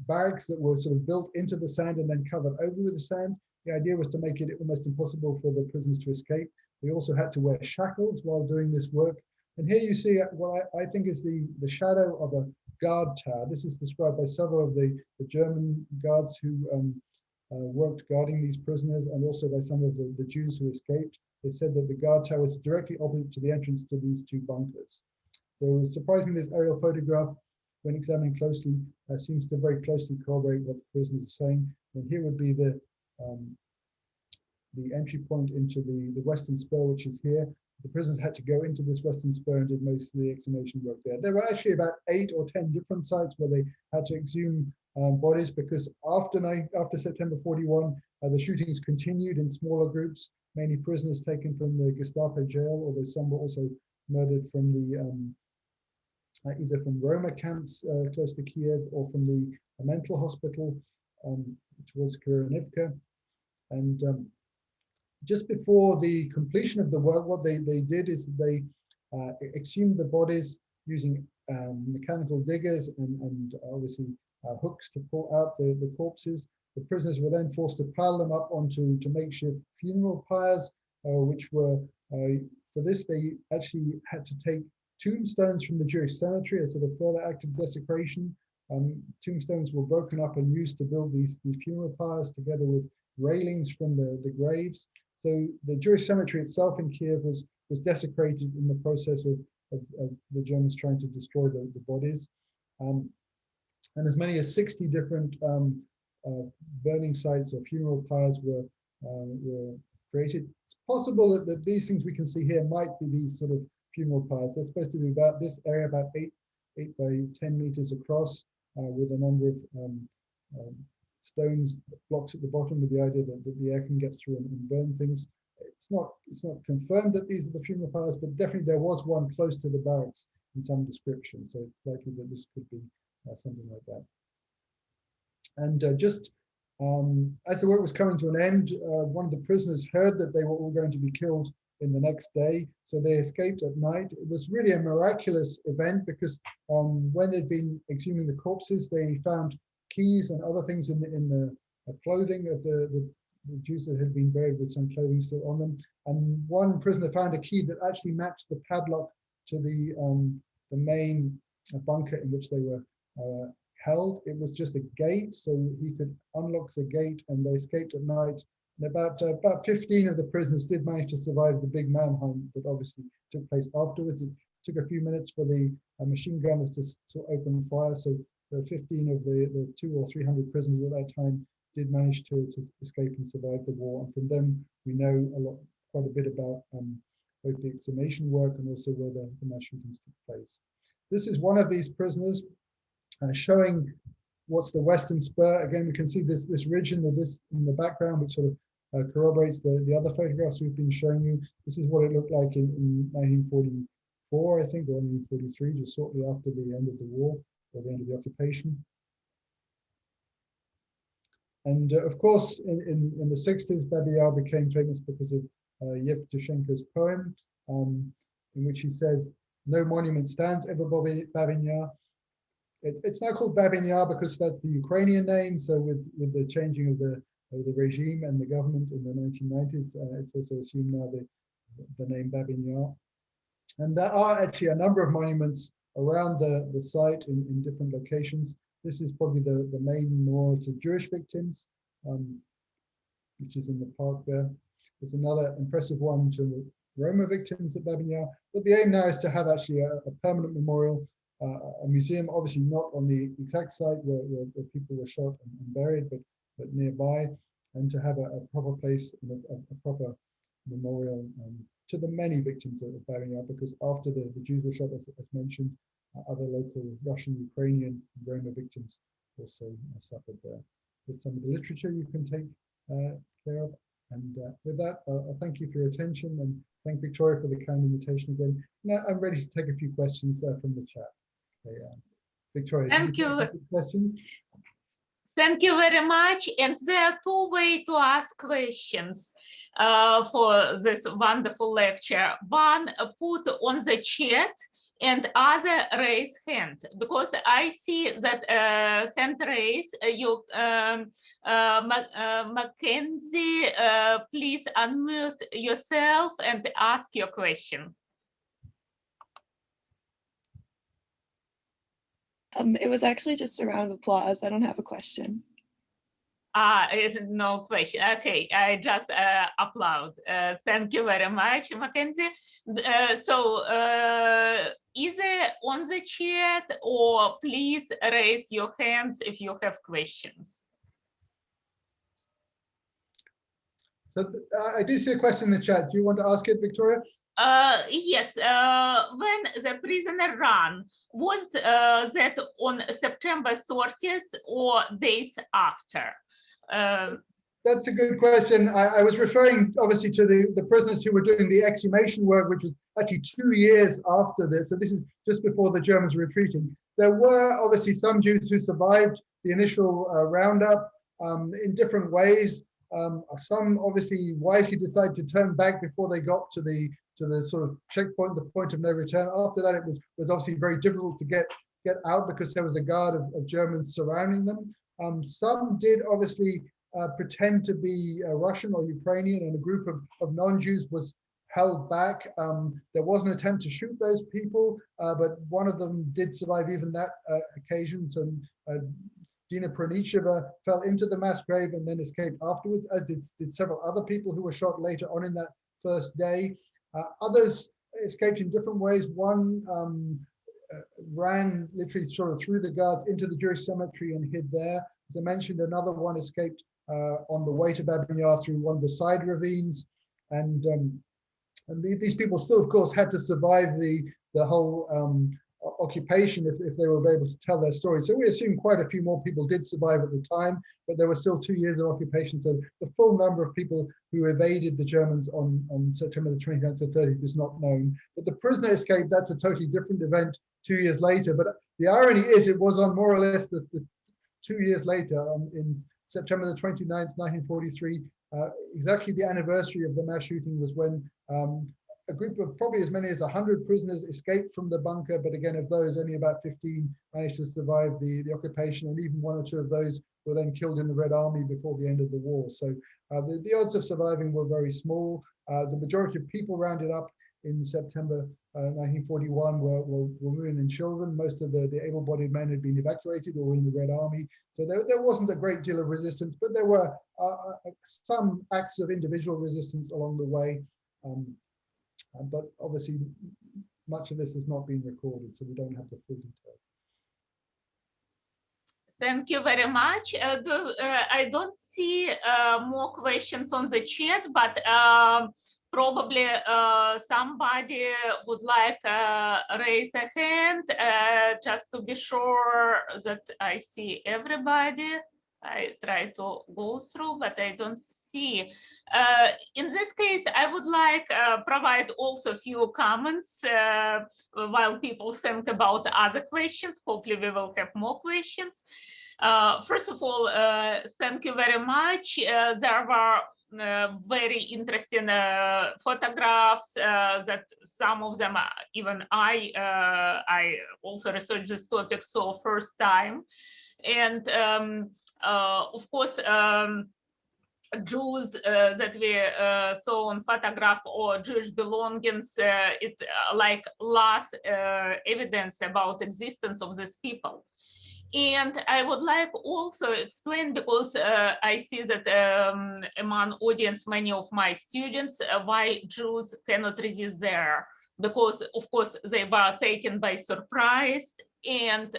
barracks that were sort of built into the sand and then covered over with the sand. The idea was to make it almost impossible for the prisoners to escape. They also had to wear shackles while doing this work. And here you see what I think is the shadow of a guard tower. This is described by several of the German guards who worked guarding these prisoners, and also by some of the Jews who escaped. They said that the guard tower is directly opposite to the entrance to these two bunkers. So surprisingly, this aerial photograph, when examined closely, seems to very closely corroborate what the prisoners are saying. And here would be the entry point into the western spur, which is here. The prisoners had to go into this western spur and did most of the exhumation work there. There were actually about 8 or 10 different sites where they had to exhume bodies, because after September 41, the shootings continued in smaller groups, mainly prisoners taken from the Gestapo jail, although some were also murdered from the either from Roma camps close to Kiev or from the mental hospital towards Kirovivka. And just before the completion of the work, what they did is they exhumed the bodies using mechanical diggers and obviously hooks to pull out the corpses. The prisoners were then forced to pile them up onto makeshift funeral pyres, which were, for this, they actually had to take tombstones from the Jewish cemetery, a sort of further act of desecration. Tombstones were broken up and used to build these funeral pyres together with railings from the graves. So the Jewish cemetery itself in Kiev was desecrated in the process of the Germans trying to destroy the bodies. And as many as 60 different burning sites or funeral pyres were created. It's possible that these things we can see here might be these sort of funeral pyres. They're supposed to be about this area, about 8 by 10 meters across, with a number of stones, blocks at the bottom, with the idea that the air can get through and burn things. It's not confirmed that these are the funeral pyres, but definitely there was one close to the barracks in some description. So it's likely that this could be something like that. And just as the work was coming to an end, one of the prisoners heard that they were all going to be killed in the next day, so they escaped at night. It was really a miraculous event because when they'd been exhuming the corpses, they found keys and other things in the clothing of the Jews that had been buried, with some clothing still on them. And one prisoner found a key that actually matched the padlock to the main bunker in which they were held. It was just a gate, so he could unlock the gate, and they escaped at night. And about 15 of the prisoners did manage to survive the big manhunt that obviously took place afterwards. It took a few minutes for the machine gunners to open fire, so the 15 of the 200 or 300 prisoners at that time did manage to escape and survive the war. And from them, we know quite a bit about both the exhumation work and also where the mass shootings took place. This is one of these prisoners, showing what's the western spur. Again, we can see this ridge in the background, which sort of corroborates the other photographs we've been showing you. This is what it looked like in 1944, I think, or 1943, just shortly after the end of the war, or the end of the occupation. And of course, in the 60s, Babyn Yar became famous because of Yevtushenko's poem, in which he says, "No monument stands ever Babyn Yar." It's now called Babyn Yar because that's the Ukrainian name. So with the changing of the regime and the government in the 1990s, it's also assumed now the name Babyn Yar. And there are actually a number of monuments around the site in different locations. This is probably the main memorial to Jewish victims, which is in the park there. There's another impressive one to the Roma victims at Babyn Yar. But the aim now is to have actually a permanent memorial, a museum, obviously not on the exact site where people were shot and buried, but nearby, and to have a proper place, a proper memorial to the many victims of Babyn Yar, because after the Jews were shot, as mentioned, other local Russian, Ukrainian, Roma victims also suffered there. There's some of the literature you can take care of. And with that, I'll thank you for your attention, and thank Victoria for the kind invitation again. Now I'm ready to take a few questions from the chat. Victoria, thank you. Questions? Thank you very much. And there are two ways to ask questions for this wonderful lecture. One, put on the chat, and other raise hand, because I see that hand raise. You, Mackenzie, please unmute yourself and ask your question. It was actually just a round of applause. I don't have a question. No question. Okay, I just applaud. Thank you very much, Mackenzie. So either on the chat or please raise your hands if you have questions. So I do see a question in the chat. Do you want to ask it, Victoria? Yes, when the prisoner ran, was that on September 30th or days after? That's a good question. I was referring obviously to the prisoners who were doing the exhumation work, which was actually 2 years after this. So this is just before the Germans were retreating. There were obviously some Jews who survived the initial roundup in different ways. Some obviously wisely decided to turn back before they got to the sort of checkpoint, the point of no return. After that, it was obviously very difficult to get out because there was a guard of Germans surrounding them. Some did obviously pretend to be Russian or Ukrainian, and a group of non-Jews was held back. There was an attempt to shoot those people, but one of them did survive even that occasion. So Dina Pranicheva fell into the mass grave and then escaped afterwards, as did several other people who were shot later on in that first day. Others escaped in different ways. One ran literally sort of through the guards into the Jewish cemetery and hid there. As I mentioned, another one escaped on the way to Babyn Yar through one of the side ravines. And these people still, of course, had to survive the whole occupation if they were able to tell their story. So we assume quite a few more people did survive at the time, but there were still 2 years of occupation. So the full number of people who evaded the Germans on September the 29th to 30th is not known. But the prisoner escape, that's a totally different event 2 years later. But the irony is it was on more or less the 2 years later, in September the 29th, 1943, exactly the anniversary of the mass shooting was when a group of probably as many as 100 prisoners escaped from the bunker, but again, of those, only about 15 managed to survive the occupation, and even 1 or 2 of those were then killed in the Red Army before the end of the war. So the odds of surviving were very small. The majority of people rounded up in September 1941 were women and children. Most of the able-bodied men had been evacuated or were in the Red Army. So there wasn't a great deal of resistance, but there were some acts of individual resistance along the way. But obviously, much of this has not been recorded, so we don't have the full details. Thank you very much. I don't see more questions on the chat, but probably somebody would like raise a hand just to be sure that I see everybody. I try to go through, but I don't see. In this case, I would like provide also a few comments while people think about other questions. Hopefully we will have more questions. First of all, thank you very much. There were very interesting photographs that some of them, even I also researched this topic so first time. And of course, Jews that we saw on photograph or Jewish belongings, it like last evidence about existence of these people. And I would like also explain, because I see that among audience, many of my students, why Jews cannot resist there. Because of course they were taken by surprise, and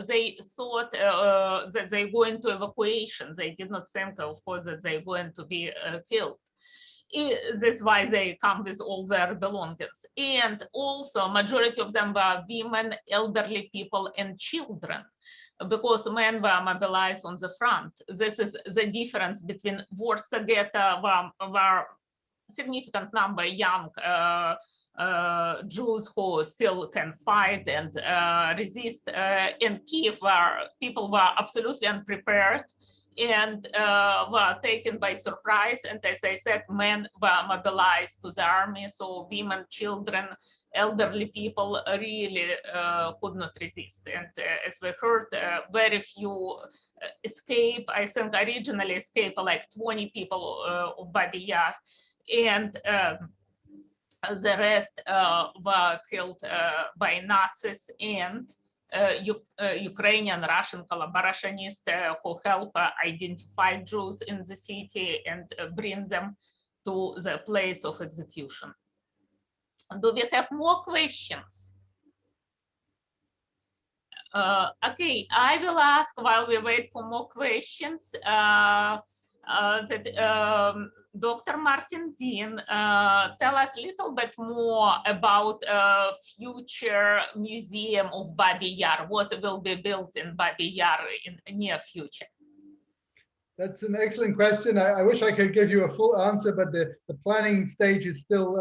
they thought that they go into evacuation. They did not think, of course, that they're going to be killed. This is why they come with all their belongings. And also majority of them were women, elderly people, and children, because men were mobilized on the front. This is the difference between Warsaw Ghetto, where significant number young Jews who still can fight and resist, in Kiev, where people were absolutely unprepared and were taken by surprise. And as I said, men were mobilized to the army, so women, children, elderly people really could not resist. And as we heard, very few escape. I think originally escaped like 20 people of Babyn Yar, and the rest were killed by Nazis and Ukrainian, Russian collaborationists who help identify Jews in the city and bring them to the place of execution. Do we have more questions? Okay, I will ask while we wait for more questions that Dr. Martin Dean tell us a little bit more about future museum of Babyn Yar. What will be built in Babyn Yar in the near future? That's an excellent question. I wish I could give you a full answer, but the planning stage is still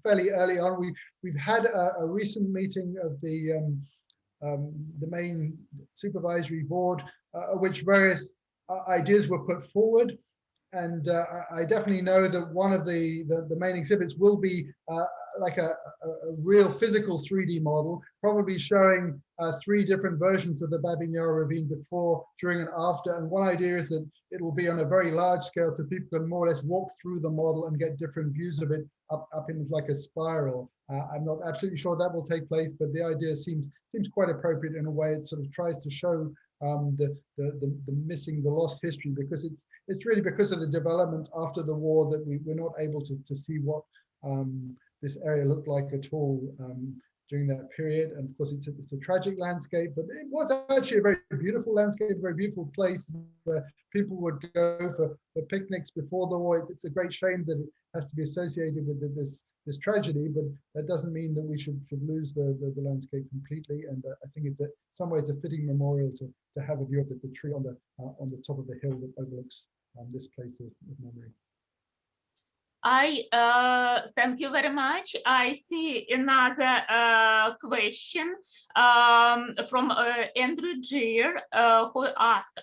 fairly early on. We've had a recent meeting of the main supervisory board, which various ideas were put forward. And I definitely know that one of the main exhibits will be like a real physical 3D model, probably showing 3 different versions of the Babyn Yar ravine before, during, and after. And one idea is that it will be on a very large scale, so people can more or less walk through the model and get different views of it up in like a spiral. I'm not absolutely sure that will take place, but the idea seems quite appropriate in a way. It sort of tries to show the missing, the lost history, because it's really because of the development after the war that we're not able to see what this area looked like at all during that period. And of course, it's a tragic landscape, but it was actually a very beautiful landscape, a very beautiful place where people would go for picnics before the war. It's a great shame that it has to be associated with this tragedy, but that doesn't mean that we should lose the landscape completely. And I think it's some way it's a fitting memorial to have a view of the tree on the top of the hill that overlooks this place of memory. I thank you very much. I see another question from Andrew Geer, who asked,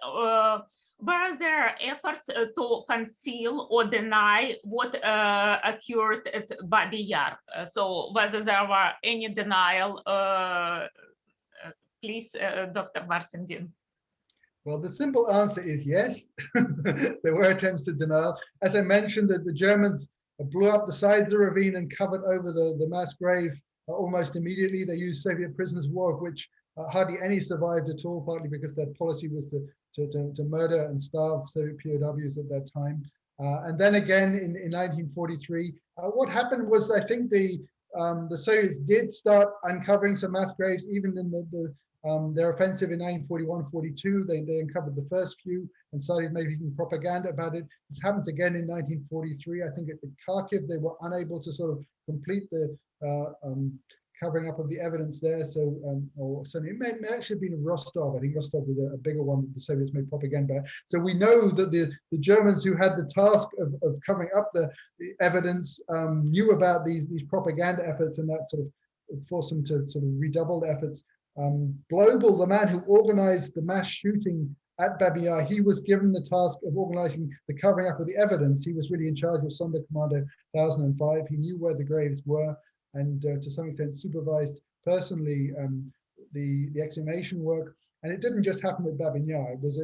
were there efforts to conceal or deny what occurred at Babyn Yar? So whether there were any denial, please, Dr. Martin-Dean. Well, the simple answer is yes. There were attempts to denial. As I mentioned, that the Germans blew up the sides of the ravine and covered over the mass grave almost immediately. They used Soviet prisoners of war, of which hardly any survived at all, partly because their policy was to murder and starve Soviet POWs at that time. And then again in 1943, what happened was, I think the Soviets did start uncovering some mass graves, even in their offensive in 1941-42. They uncovered the first few and started making propaganda about it. This happens again in 1943. I think at Kharkiv, they were unable to sort of complete the covering up of the evidence there. So, or certainly it may actually have been Rostov. I think Rostov was a bigger one that the Soviets made propaganda about. So we know that the Germans who had the task of covering up the evidence knew about these propaganda efforts, and that sort of forced them to sort of redouble the efforts. Global, the man who organized the mass shooting at Babyn Yar, he was given the task of organizing the covering up of the evidence. He was really in charge of Sonderkommando 1005. He knew where the graves were, and to some extent supervised personally the exhumation work. And it didn't just happen at Babyn Yar. It was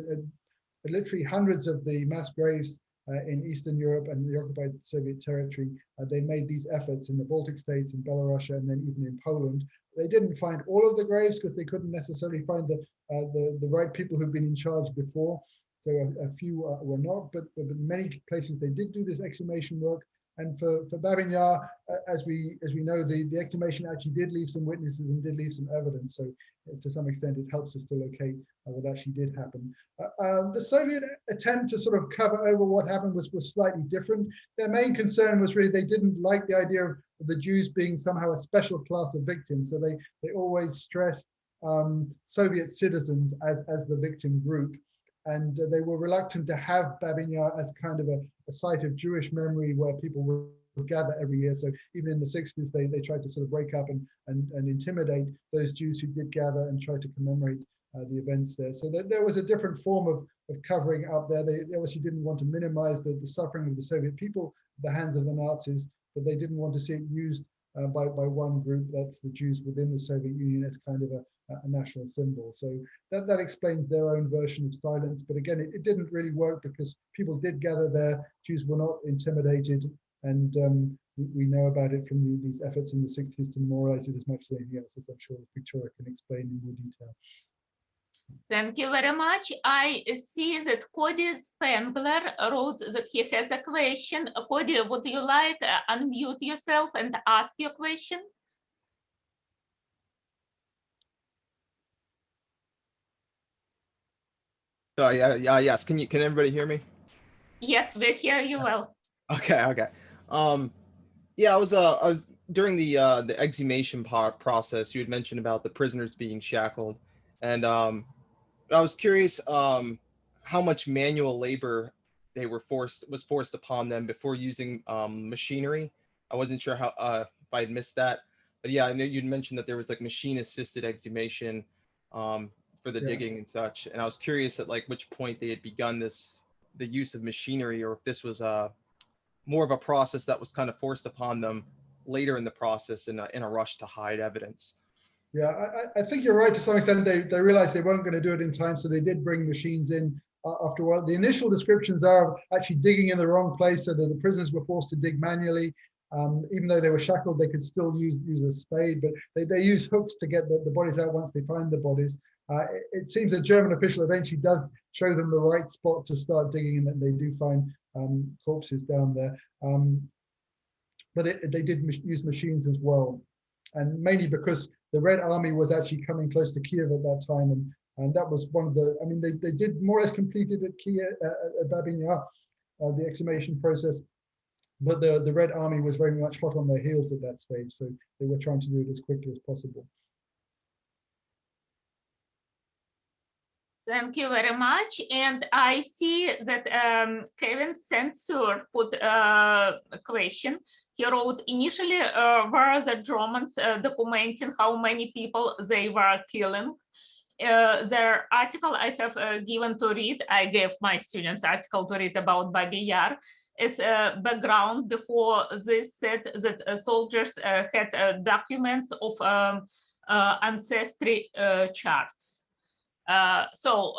literally hundreds of the mass graves in Eastern Europe and the occupied Soviet territory. They made these efforts in the Baltic states, in Belarus, and then even in Poland. They didn't find all of the graves because they couldn't necessarily find the right people who've been in charge before. So a few were not, but in many places they did do this exhumation work. And for Babyn Yar, as we know, the exhumation actually did leave some witnesses and did leave some evidence. So to some extent, it helps us to locate what actually did happen. The Soviet attempt to sort of cover over what happened was slightly different. Their main concern was really they didn't like the idea of the Jews being somehow a special class of victims. So they always stressed Soviet citizens as the victim group. And they were reluctant to have Babyn Yar as kind of a site of Jewish memory where people would gather every year. So even in the 60s, they tried to sort of break up and intimidate those Jews who did gather and try to commemorate the events there. So there was a different form of covering up there. They obviously didn't want to minimize the suffering of the Soviet people at the hands of the Nazis, but they didn't want to see it used by one group, that's the Jews within the Soviet Union, as kind of a national symbol. So that explains their own version of silence. But again, it didn't really work because people did gather there. Jews were not intimidated. And we know about it from these efforts in the 60s to memorialize it as much as anything else, as I'm sure Victoria can explain in more detail. Thank you very much. I see that Cody Spengler wrote that he has a question. Cody, would you like unmute yourself and ask your question? Sorry, yes. Can everybody hear me? Yes, we hear you well. Okay. Yeah, I was during the exhumation process. You had mentioned about the prisoners being shackled, and I was curious how much manual labor was forced upon them before using machinery. I wasn't sure how if I had missed that, but yeah, I know you'd mentioned that there was like machine-assisted exhumation for the digging and such, and I was curious at like which point they had begun the use of machinery, or if this was more of a process that was kind of forced upon them later in the process in a rush to hide evidence. Yeah, I think you're right to some extent. They realized they weren't going to do it in time, so they did bring machines in after a while. The initial descriptions are actually digging in the wrong place, so that the prisoners were forced to dig manually. Even though they were shackled, they could still use a spade, but they use hooks to get the bodies out once they find the bodies. It seems a German official eventually does show them the right spot to start digging, and that they do find corpses down there. But they did use machines as well, and mainly because the Red Army was actually coming close to Kiev at that time, and that was one of the. I mean, they did more or less completed at Kiev at Babyn Yar, the exhumation process. But the Red Army was very much hot on their heels at that stage, so they were trying to do it as quickly as possible. Thank you very much. And I see that Kevin Censor put a question. He wrote, initially, were the Germans documenting how many people they were killing? Their article I have given to read, I gave my students article to read about Babyn Yar, as a background. Before this said that soldiers had documents of ancestry charts. So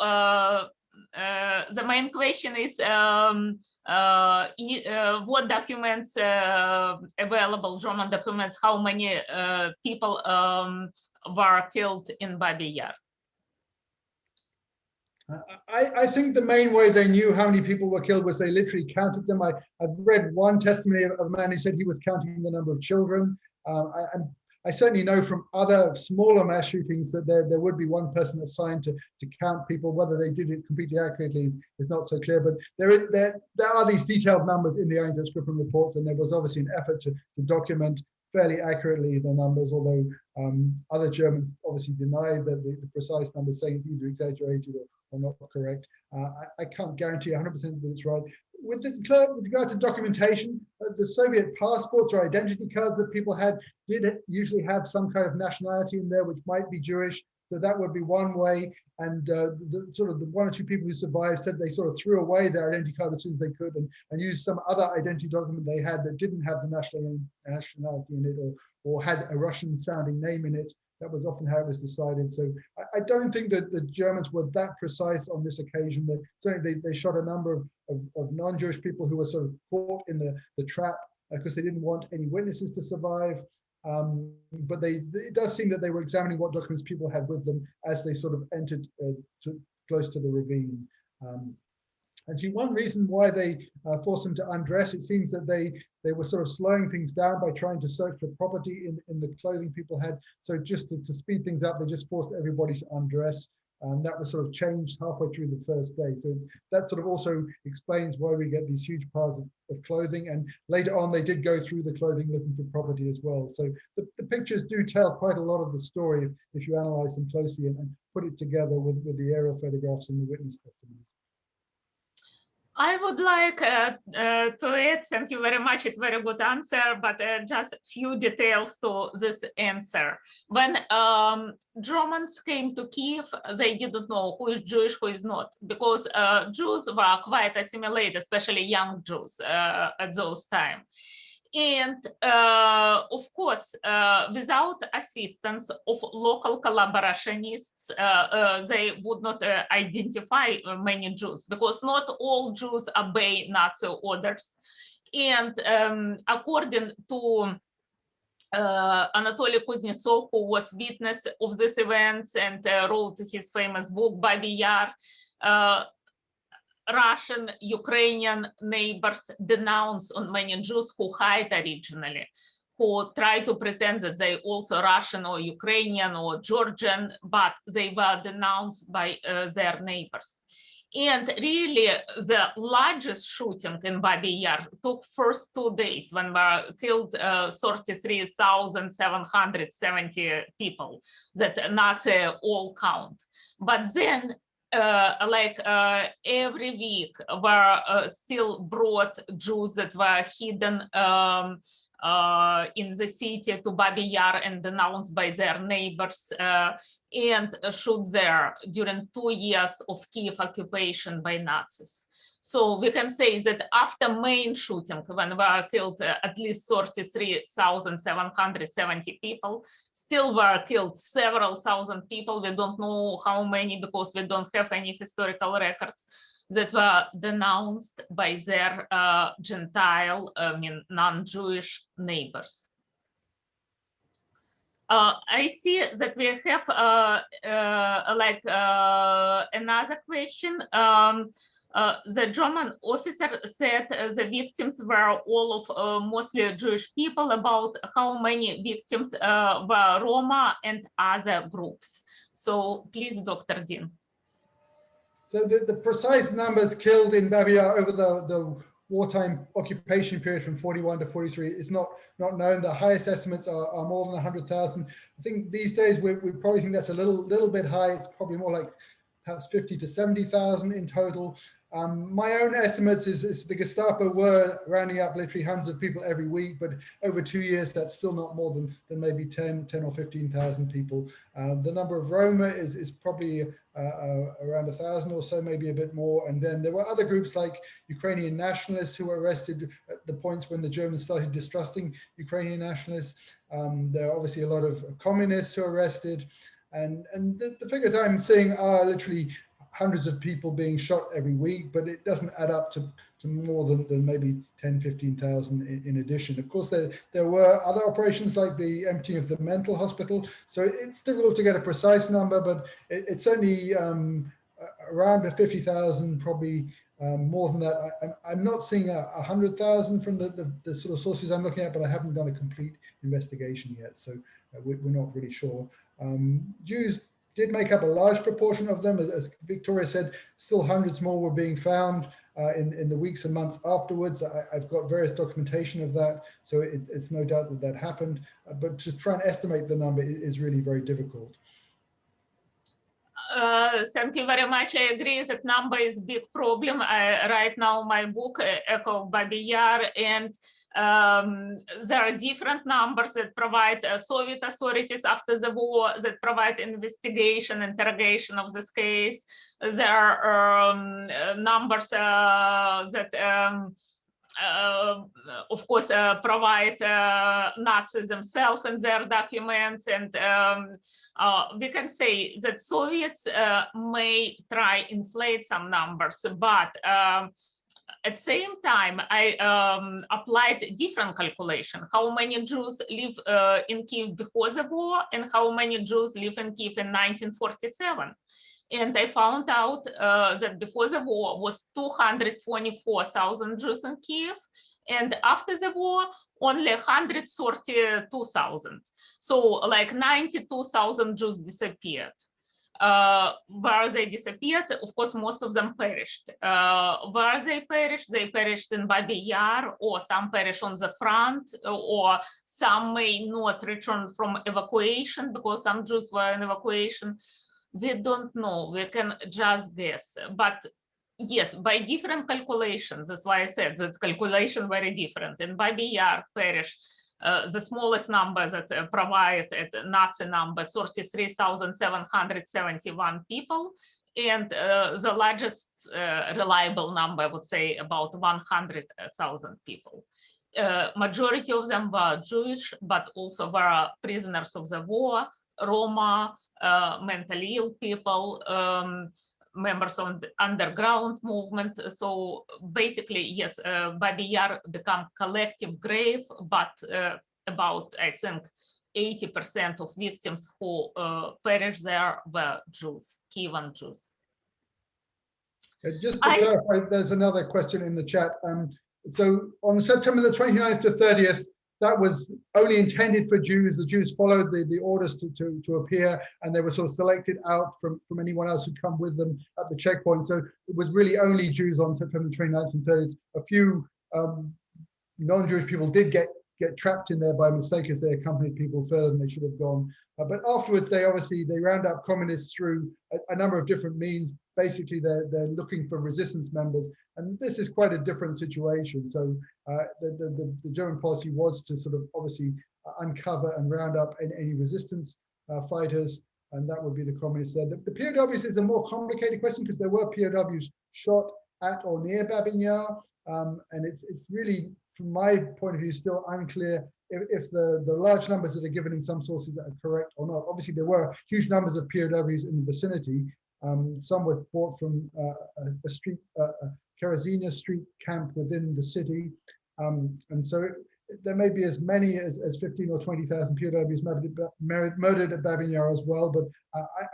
the main question is what documents available, German documents, how many people were killed in Babyn Yar? I think the main way they knew how many people were killed was they literally counted them. I've read one testimony of a man who said he was counting the number of children. I certainly know from other smaller mass shootings that there would be one person assigned to count people. Whether they did it completely accurately is not so clear, but there are these detailed numbers in the Einsatzgruppen reports, and there was obviously an effort to document fairly accurately the numbers, although other Germans obviously denied that the precise numbers, saying it's either exaggerated or not correct. I can't guarantee 100% that it's right. With regard to documentation, the Soviet passports or identity cards that people had did usually have some kind of nationality in there, which might be Jewish. So that would be one way. And the one or two people who survived said they sort of threw away their identity card as soon as they could and used some other identity document they had that didn't have the nationality in it or had a Russian sounding name in it. That was often how it was decided. So I don't think that the Germans were that precise on this occasion. Certainly they shot a number of non-Jewish people who were sort of caught in the trap because they didn't want any witnesses to survive. But it does seem that they were examining what documents people had with them as they sort of entered close to the ravine. Actually, one reason why they forced them to undress, it seems that they were sort of slowing things down by trying to search for property in the clothing people had. So just to speed things up, they just forced everybody to undress. That was sort of changed halfway through the first day. So that sort of also explains why we get these huge piles of clothing. And later on, they did go through the clothing looking for property as well. So the pictures do tell quite a lot of the story if you analyze them closely and put it together with the aerial photographs and the witness testimonies. I would like to add, thank you very much, it's a very good answer, but just a few details to this answer. When Germans came to Kiev, they didn't know who is Jewish, who is not, because Jews were quite assimilated, especially young Jews at those times. And of course, without assistance of local collaborationists, they would not identify many Jews, because not all Jews obey Nazi orders. And according to Anatoly Kuznetsov, who was witness of these events and wrote his famous book, Babyn Yar, Russian, Ukrainian neighbors denounce on many Jews who hide originally, who try to pretend that they also Russian or Ukrainian or Georgian, but they were denounced by their neighbors. And really, the largest shooting in Babyn Yar took first 2 days when were killed 33,770 people that Nazi all count. But then every week were still brought Jews that were hidden in the city to Babyn Yar and denounced by their neighbors. and shoot there during 2 years of Kiev occupation by Nazis. So we can say that after main shooting, when were killed at least 33,770 people, still were killed several thousand people. We don't know how many because we don't have any historical records, that were denounced by their Gentile, non-Jewish neighbors. I see that we have another question. The German officer said the victims were all of mostly Jewish people. About how many victims were Roma and other groups? So please, Dr. Dean. So the precise numbers killed in Babyn Yar over the wartime occupation period from 41 to 43 is not known. The highest estimates are more than 100,000. I think these days we probably think that's a little bit high. It's probably more like perhaps 50 to 70,000 in total. My own estimates is the Gestapo were rounding up literally hundreds of people every week, but over 2 years, that's still not more than maybe 10 or 15,000 people. The number of Roma is probably around 1,000 or so, maybe a bit more. And then there were other groups like Ukrainian nationalists who were arrested at the points when the Germans started distrusting Ukrainian nationalists. There are obviously a lot of communists who are arrested. And the figures I'm seeing are literally hundreds of people being shot every week, but it doesn't add up to more than maybe 10, 15,000 in addition. Of course, there were other operations like the emptying of the mental hospital. So it's difficult to get a precise number, but it's certainly around 50,000, probably more than that. I'm not seeing 100,000 from the sort of sources I'm looking at, but I haven't done a complete investigation yet. So we're not really sure. Jews did make up a large proportion of them. As Victoria said, still hundreds more were being found in the weeks and months afterwards. I've got various documentation of that, so it's no doubt that happened. But just try and estimate the number is really very difficult. Thank you very much. I agree that number is a big problem. Right now, my book, Echo of Babyn Yar, and there are different numbers that provide Soviet authorities after the war that provide investigation, interrogation of this case. There are numbers that of course, provide Nazis themselves in their documents. And we can say that Soviets may try inflate some numbers, but at the same time, I applied different calculation. How many Jews live in Kiev before the war and how many Jews live in Kiev in 1947. And I found out that before the war was 224,000 Jews in Kiev, and after the war, only 132,000. So like 92,000 Jews disappeared. Where they disappeared, of course, most of them perished. Where they perished in Babyn Yar, or some perished on the front, or some may not return from evacuation because some Jews were in evacuation. We don't know, we can just guess. But yes, by different calculations, that's why I said that calculation very different. In Babyn Yar perished the smallest number that provide a Nazi number, 33,771 people. And the largest reliable number, I would say, about 100,000 people. Majority of them were Jewish, but also were prisoners of the war, Roma, mentally ill people, members of the underground movement. So basically, yes, Babyn Yar become collective grave, but about, I think, 80% of victims who perished there were Jews, Kievan Jews. Just to clarify, there's another question in the chat. So on September the 29th to 30th, that was only intended for Jews. The Jews followed the orders to appear, and they were sort of selected out from anyone else who'd come with them at the checkpoint. So it was really only Jews on September 29th and 30th. A few non-Jewish people did get trapped in there by mistake as they accompanied people further than they should have gone. But afterwards, they round up communists through a number of different means. Basically, they're looking for resistance members, and this is quite a different situation. So the German policy was to sort of obviously uncover and round up any resistance fighters. and that would be the communists there. The POWs is a more complicated question because there were POWs shot at or near Babyn Yar, and it's really, from my point of view, still unclear if the large numbers that are given in some sources are correct or not. Obviously, there were huge numbers of POWs in the vicinity. Some were brought from a street, Kerosina Street camp within the city, and so there may be as many as 15 or 20,000 POWs murdered at Babyn Yar as well, but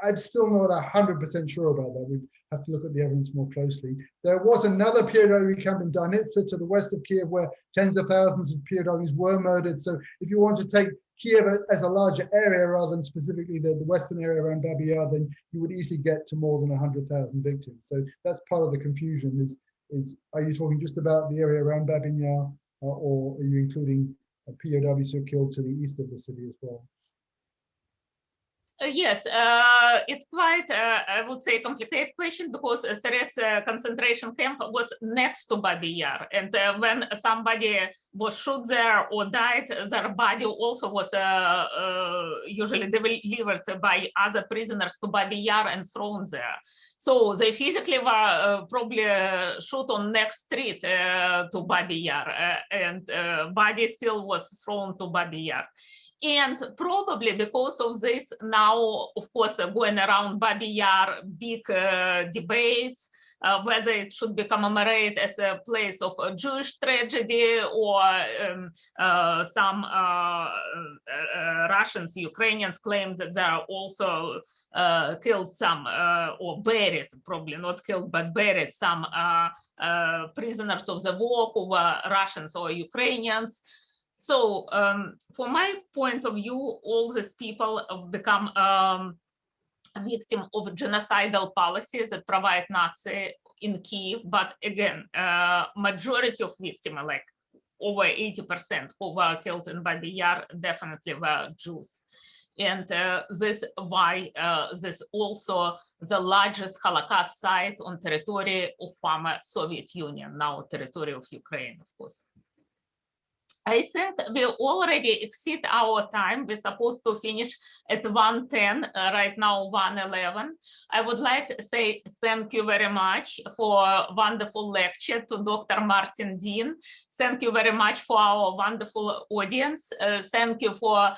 I'm still not 100% sure about that. We'd have to look at the evidence more closely. There was another POW camp in Donetsk to the west of Kiev where tens of thousands of POWs were murdered. So if you want to take Kiev as a larger area rather than specifically the western area around Babyn Yar, then you would easily get to more than 100,000 victims. So that's part of the confusion is are you talking just about the area around Babyn Yar, or are you including POWs who are killed to the east of the city as well? Yes, it's quite, I would say, complicated question because Serets concentration camp was next to Babyn Yar, and when somebody was shot there or died, their body also was usually delivered by other prisoners to Babyn Yar and thrown there. So they physically were probably shot on next street to Babyn Yar, and body still was thrown to Babyn Yar. And probably because of this, now, of course, going around Babyn Yar, big debates, whether it should be commemorated as a place of a Jewish tragedy or some Russians, Ukrainians claim that they are also killed some or buried, probably not killed, but buried some prisoners of the war who were Russians or Ukrainians. So from my point of view, all these people have become a victim of genocidal policies that provide Nazi in Kiev. But again, majority of victims, like over 80% who were killed in Babyn Yar, definitely were Jews. And this why this also the largest Holocaust site on territory of former Soviet Union, now territory of Ukraine, of course. I think we already exceed our time. We're supposed to finish at 1:10, right now 1:11. I would like to say thank you very much for a wonderful lecture to Dr. Martin Dean. Thank you very much for our wonderful audience. Thank you for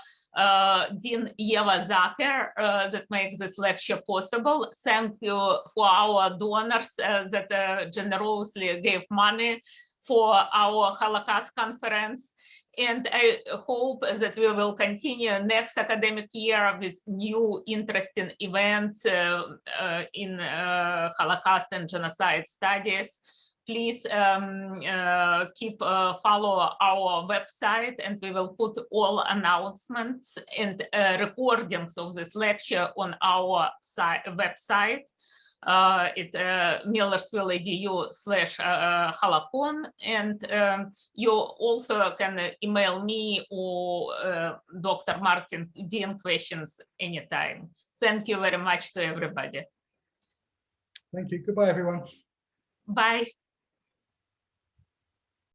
Dean Eva Zacher that makes this lecture possible. Thank you for our donors that generously gave money for our Holocaust conference. And I hope that we will continue next academic year with new interesting events in Holocaust and genocide studies. Please keep follow our website, and we will put all announcements and recordings of this lecture on our website. millersville.edu/halakon, and you also can email me or Dr. Martin Dean questions anytime. Thank you very much to everybody. Thank you. Goodbye, everyone. Bye.